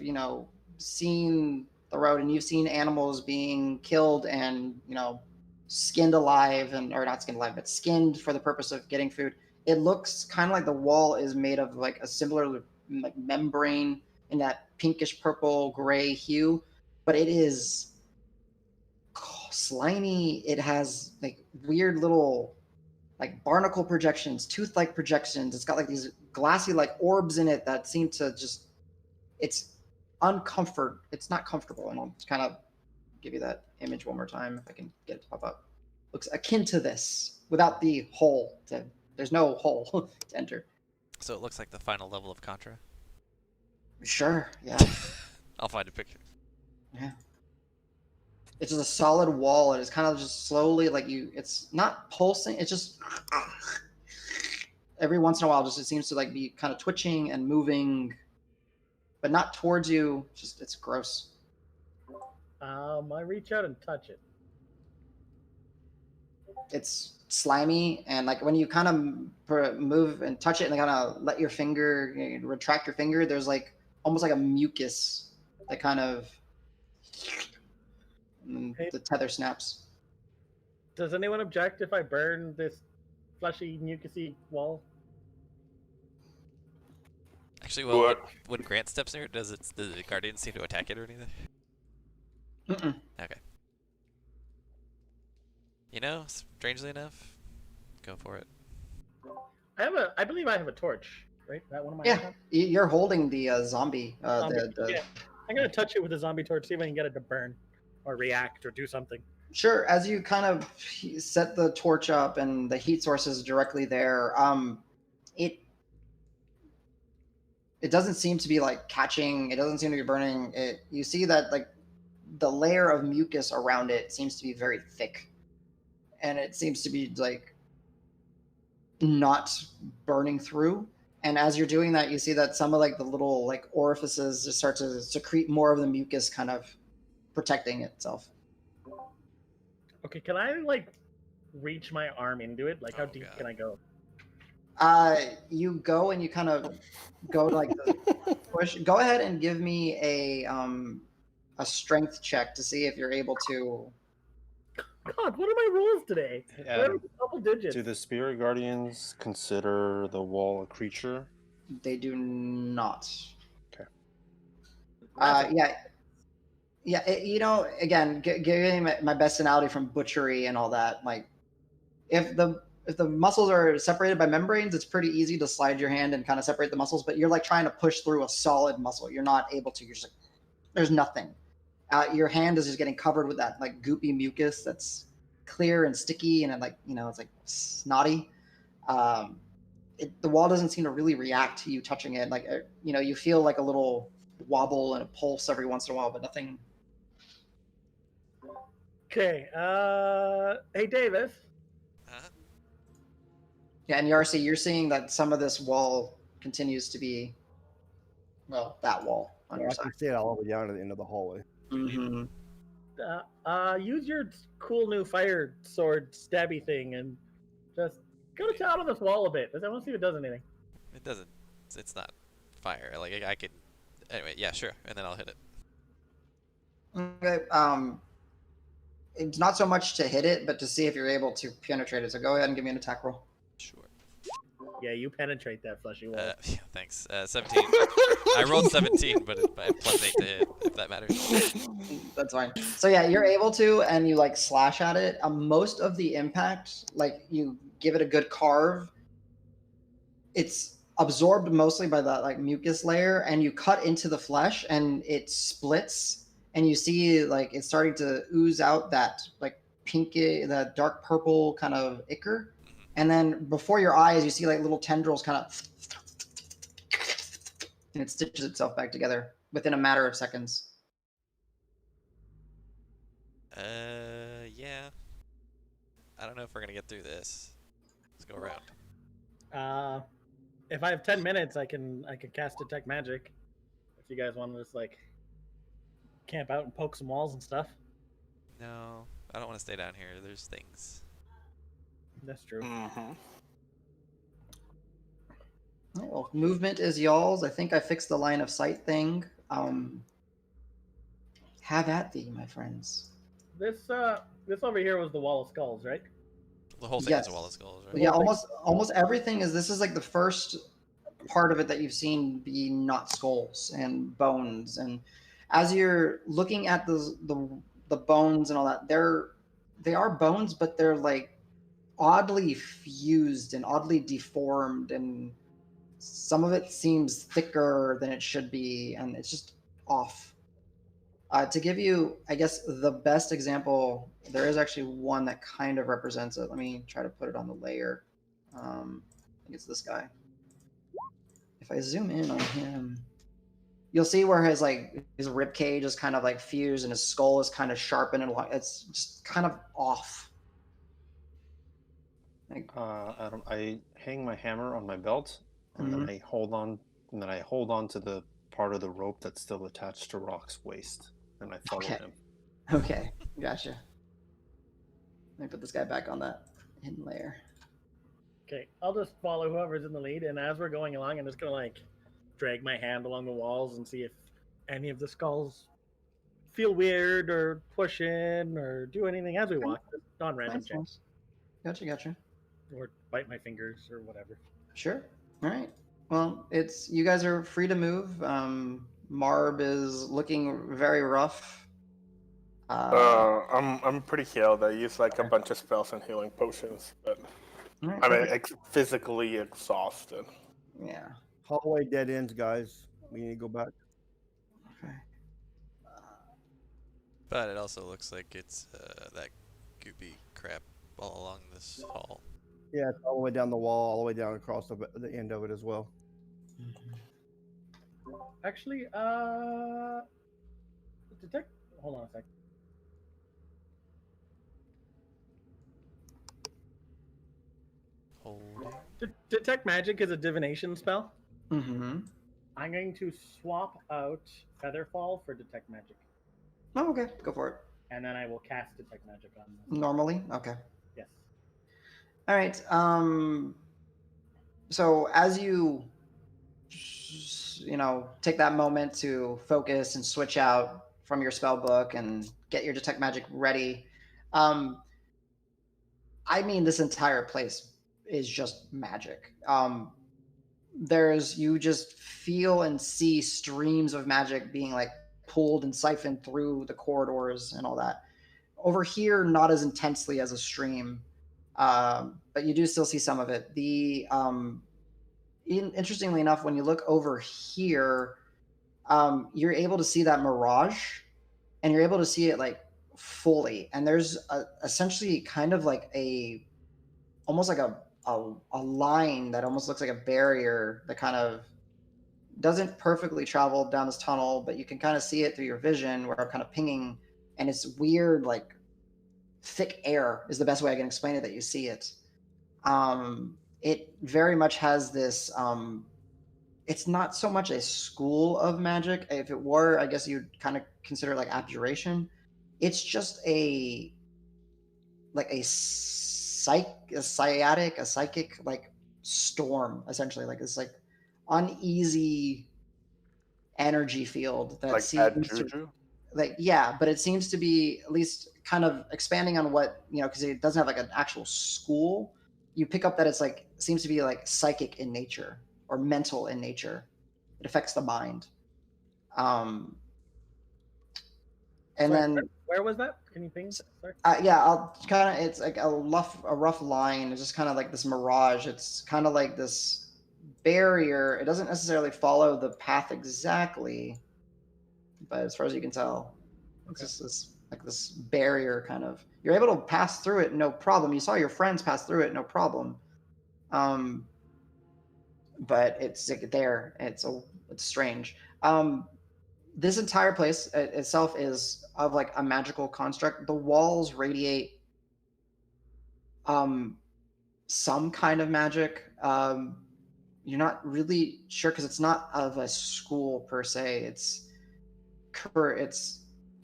seen the road, and you've seen animals being killed and, skinned alive, or not skinned alive, but skinned for the purpose of getting food. It looks kind of like the wall is made of like a similar like membrane in that pinkish purple gray hue, but it is slimy. It has like weird little like barnacle projections, tooth-like projections. It's got like these glassy like orbs in it that seem to just, it's it's not comfortable. And I'll just kind of give you that image one more time if I can get it to pop up. Looks akin to this without the hole. There's no hole to enter. So it looks like the final level of Contra. Sure, yeah. I'll find a picture. Yeah. It's just a solid wall, and it's kind of just slowly it's not pulsing, it's just every once in a while, just it seems to like be kind of twitching and moving, but not towards you. Just it's gross. I reach out and touch it. It's slimy, and like when you kind of move and touch it and kind of let your finger, retract your finger, there's like almost like a mucus that kind of the tether snaps. Does anyone object if I burn this fleshy, mucusy wall? Actually, well, when Grant steps near it, does the Guardian seem to attack it or anything? Mm-mm. Okay. Strangely enough, go for it. I believe I have a torch, right? That one of my Yeah, you're holding the zombie. Yeah, I'm gonna touch it with a zombie torch, see if I can get it to burn, or react, or do something. Sure. As you kind of set the torch up and the heat source is directly there, it doesn't seem to be like catching. It doesn't seem to be burning. You see that like the layer of mucus around it seems to be very thick, and it seems to be like not burning through. And as you're doing that, you see that some of like the little like orifices just start to secrete more of the mucus, kind of protecting itself. Okay, can I like reach my arm into it? Like, how deep can I go? You go and you kind of go like the push. Go ahead and give me a strength check to see if you're able to. God, what are my rolls today? Double digits. Do the spirit guardians consider the wall a creature? They do not. Okay. Yeah. Again, giving my best analogy from butchery and all that. Like, if the muscles are separated by membranes, it's pretty easy to slide your hand and kind of separate the muscles. But you're like trying to push through a solid muscle. You're not able to. You're just like, there's nothing. Your hand is just getting covered with that like goopy mucus that's clear and sticky, and it's like snotty. The wall doesn't seem to really react to you touching it. Like you feel like a little wobble and a pulse every once in a while, but nothing. Okay. Hey, Davis. Huh? Yeah, and Yarsi, you're seeing that some of this wall continues to be, well, that wall on your I side. can see it all the way down to the end of the hallway. Mm-hmm. Use your cool new fire sword stabby thing and just go to town on this wall a bit. I want to see if it does anything. It doesn't. It's not fire. Like I could. Anyway, yeah, sure, and then I'll hit it. Okay. It's not so much to hit it, but to see if you're able to penetrate it. So go ahead and give me an attack roll. Sure. Yeah, you penetrate that fleshy wall. Yeah, thanks. 17. I rolled 17, but I have +8 to hit, if that matters. That's fine. So yeah, you're able to, and you like slash at it. Most of the impact, like you give it a good carve, it's absorbed mostly by that like mucus layer, and you cut into the flesh, and it splits, and you see like it's starting to ooze out that like pinky, the dark purple kind of ichor, and then before your eyes, you see like little tendrils kind of, and it stitches itself back together within a matter of seconds. Yeah. I don't know if we're gonna get through this. Let's go around. If I have 10 minutes, I can cast detect magic. If you guys want to just like camp out and poke some walls and stuff. No, I don't want to stay down here. There's things. That's true. Well, movement is y'all's. I think I fixed the line of sight thing. Have at thee, my friends. This over here was the wall of skulls, right? The whole thing Yes. is a wall of skulls, right? Yeah, almost everything is. This is like the first part of it that you've seen be not skulls and bones. And as you're looking at the bones and all that, they are bones, but they're like oddly fused and oddly deformed, and some of it seems thicker than it should be, and it's just off. To give you, I guess, the best example, there is actually one that kind of represents it. Let me try to put it on the layer. I think it's this guy. If I zoom in on him, you'll see where his rib cage is kind of like fused and his skull is kind of sharpened and it's just kind of off. Adam, I hang my hammer on my belt, and then I hold on, to the part of the rope that's still attached to Rock's waist, and I follow him. Okay, gotcha. Let me put this guy back on that hidden layer. Okay, I'll just follow whoever's in the lead, and as we're going along, I'm just gonna like drag my hand along the walls and see if any of the skulls feel weird or push in or do anything as we walk. Non-random checks. Gotcha. Or bite my fingers or whatever. Sure. All right. Well, you guys are free to move. Marb is looking very rough. I'm pretty healed. I use like a bunch of spells and healing potions, but I'm physically exhausted. Yeah. Hallway dead ends, guys. We need to go back. Okay. But it also looks like it's that goopy crap all along this hall. Yeah, it's all the way down the wall, all the way down across the end of it as well. Actually, detect. Hold on a sec. Detect magic is a divination spell. Mm-hmm. I'm going to swap out Featherfall for detect magic. Oh, okay. Go for it. And then I will cast detect magic on this. Normally? Okay. Yes. All right. So as you take that moment to focus and switch out from your spell book and get your detect magic ready, I mean, this entire place is just magic. You just feel and see streams of magic being like pulled and siphoned through the corridors and all that. Over here, not as intensely as a stream, but you do still see some of it. Interestingly enough, when you look over here, you're able to see that mirage, and you're able to see it like fully. And there's essentially kind of like almost like a line that almost looks like a barrier that kind of doesn't perfectly travel down this tunnel, but you can kind of see it through your vision where I'm kind of pinging, and it's weird, like thick air is the best way I can explain it that you see it. It very much has this, it's not so much a school of magic. If it were, I guess you'd kind of consider it like abjuration. It's just a psychic like storm, essentially, like this like uneasy energy field that like seems bad juju? but it seems to be at least kind of expanding on what, because it doesn't have like an actual school, you pick up that it's like seems to be like psychic in nature or mental in nature. It affects the mind. And Sorry, then where was that? Can you ping? Sorry. yeah, I'll kind of it's like a rough line. It's just kind of like this mirage. It's kind of like this barrier. It doesn't necessarily follow the path exactly, but as far as you can tell, it's just this barrier kind of. You're able to pass through it, no problem. You saw your friends pass through it, no problem. But it's like there. It's strange. This entire place itself is of like a magical construct. The walls radiate some kind of magic. You're not really sure because it's not of a school per se. It's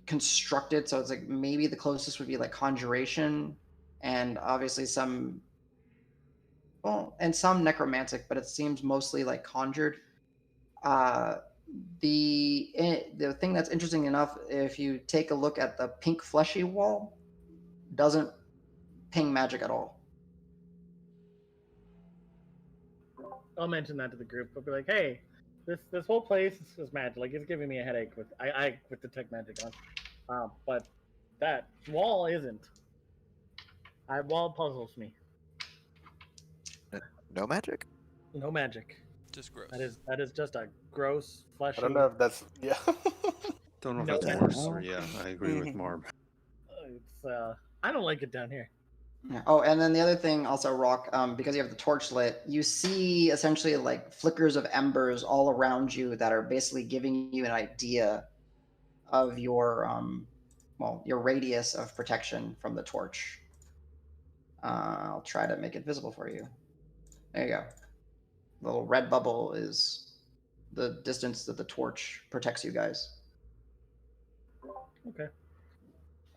constructed, so it's like maybe the closest would be like conjuration, and obviously some necromantic, but it seems mostly like conjured. The thing that's interesting enough, if you take a look at the pink fleshy wall, doesn't ping magic at all. I'll mention that to the group. I'll be like, hey, this whole place is magic. Like, it's giving me a headache with with the tech magic on. But that wall isn't. Wall puzzles me. No magic? No magic. Just gross. That is just a gross, fleshy. I don't know if that's Don't know if No that's magic. worse or yeah. I agree with Marb. It's I don't like it down here. Yeah. Oh, and then the other thing also, Rock, because you have the torch lit, you see essentially like flickers of embers all around you that are basically giving you an idea of your your radius of protection from the torch. I'll try to make it visible for you. There you go. The little red bubble is the distance that the torch protects you guys. Okay.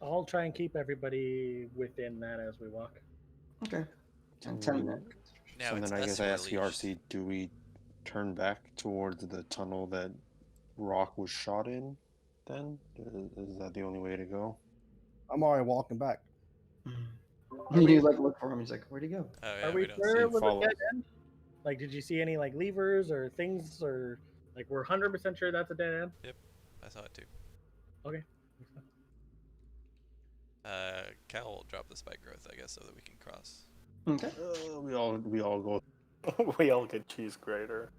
I'll try and keep everybody within that as we walk. Okay. And 10 minutes. Now So it's then I us guess who I are ask you, leashed. RC, do we turn back towards the tunnel that Rock was shot in then? Is that the only way to go? I'm already walking back. You like look for him. He's like, "Where'd he go?" Oh yeah, Are we don't sure see it was follow. a dead end? Like, did you see any like levers or things, or like we're 100% sure that's a dead end? Yep, I saw it too. Okay. Cal will drop the spike growth, I guess, so that we can cross. Okay. We all go. we all get cheese grater.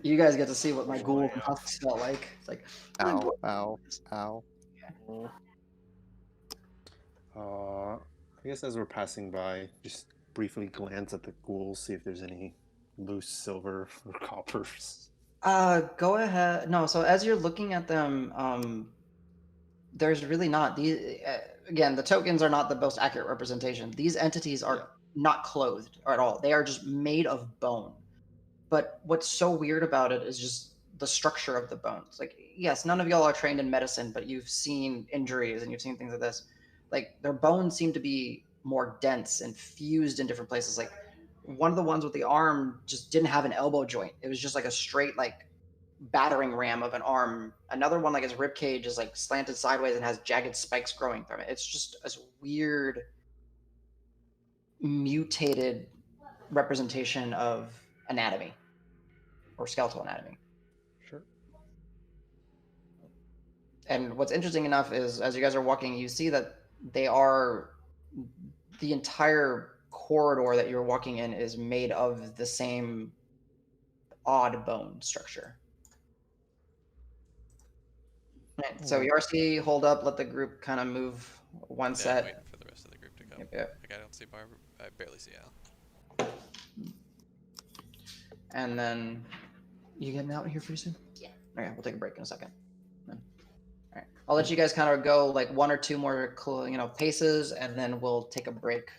You guys get to see what my ghoul tusks felt like. It's like, Ow, ow, ow. I guess as we're passing by, just briefly glance at the ghouls, see if there's any loose silver or coppers. Go ahead. No, so as you're looking at them, there's really not. These again, the tokens are not the most accurate representation. These entities are not clothed at all. They are just made of bone. But what's so weird about it is just the structure of the bones. Like, yes, none of y'all are trained in medicine, but you've seen injuries and you've seen things like this. Like, their bones seem to be more dense and fused in different places. Like, one of the ones with the arm just didn't have an elbow joint. It was just like a straight, like, battering ram of an arm. Another one, like, his rib cage is like slanted sideways and has jagged spikes growing from it. It's just this weird, mutated representation of anatomy or skeletal anatomy. Sure. And what's interesting enough is, as you guys are walking, you see that they are the entire corridor that you're walking in is made of the same odd bone structure. Right, so RC, hold up, let the group kind of move one I'm set. waiting for the rest of the group to go. Yep. Like, I don't see Barb. I barely see Al. And then you getting out here pretty soon? Yeah. Okay, we'll take a break in a second. Then. All right, I'll let you guys kind of go like one or two more, paces, and then we'll take a break.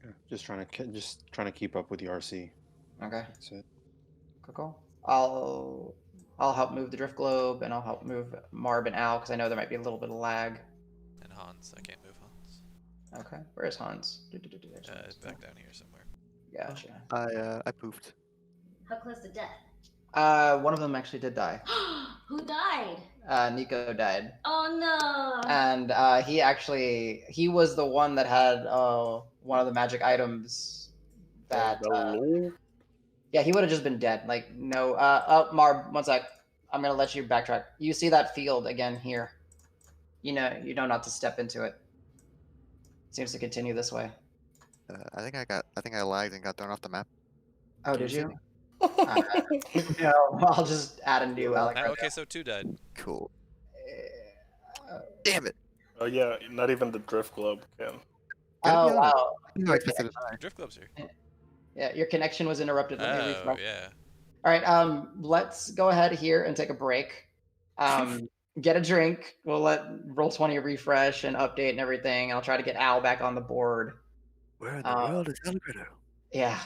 Yeah, just trying to keep up with the RC. Okay. That's it. Cool. I'll help move the drift globe, and I'll help move Marb and Al because I know there might be a little bit of lag. And Hans, I can't move Hans. Okay, where is Hans? Back down here somewhere. Gotcha. I poofed. How close to death? One of them actually did die. Who died? Nico died. Oh no! And he was the one that had one of the magic items that Hello? yeah, he would have just been dead. Like no. Oh, Marb, one sec. I'm gonna let you backtrack. You see that field again here. You know not to step into it. Seems to continue this way. I think I lagged and got thrown off the map. Oh, Can did see you? me? No, I'll just add a new Alec. Right Okay, so 2 died. Cool. now. Damn it! Oh yeah, not even the drift globe can. Gotta be Oh honest. wow. No, I expected to die. Drift gloves here. Yeah, your connection was interrupted. Let me Oh, refresh. yeah. All right, let's go ahead here and take a break. Get a drink. We'll let Roll20 refresh and update and everything. I'll try to get Al back on the board. Where in the world is Alberto? Yeah,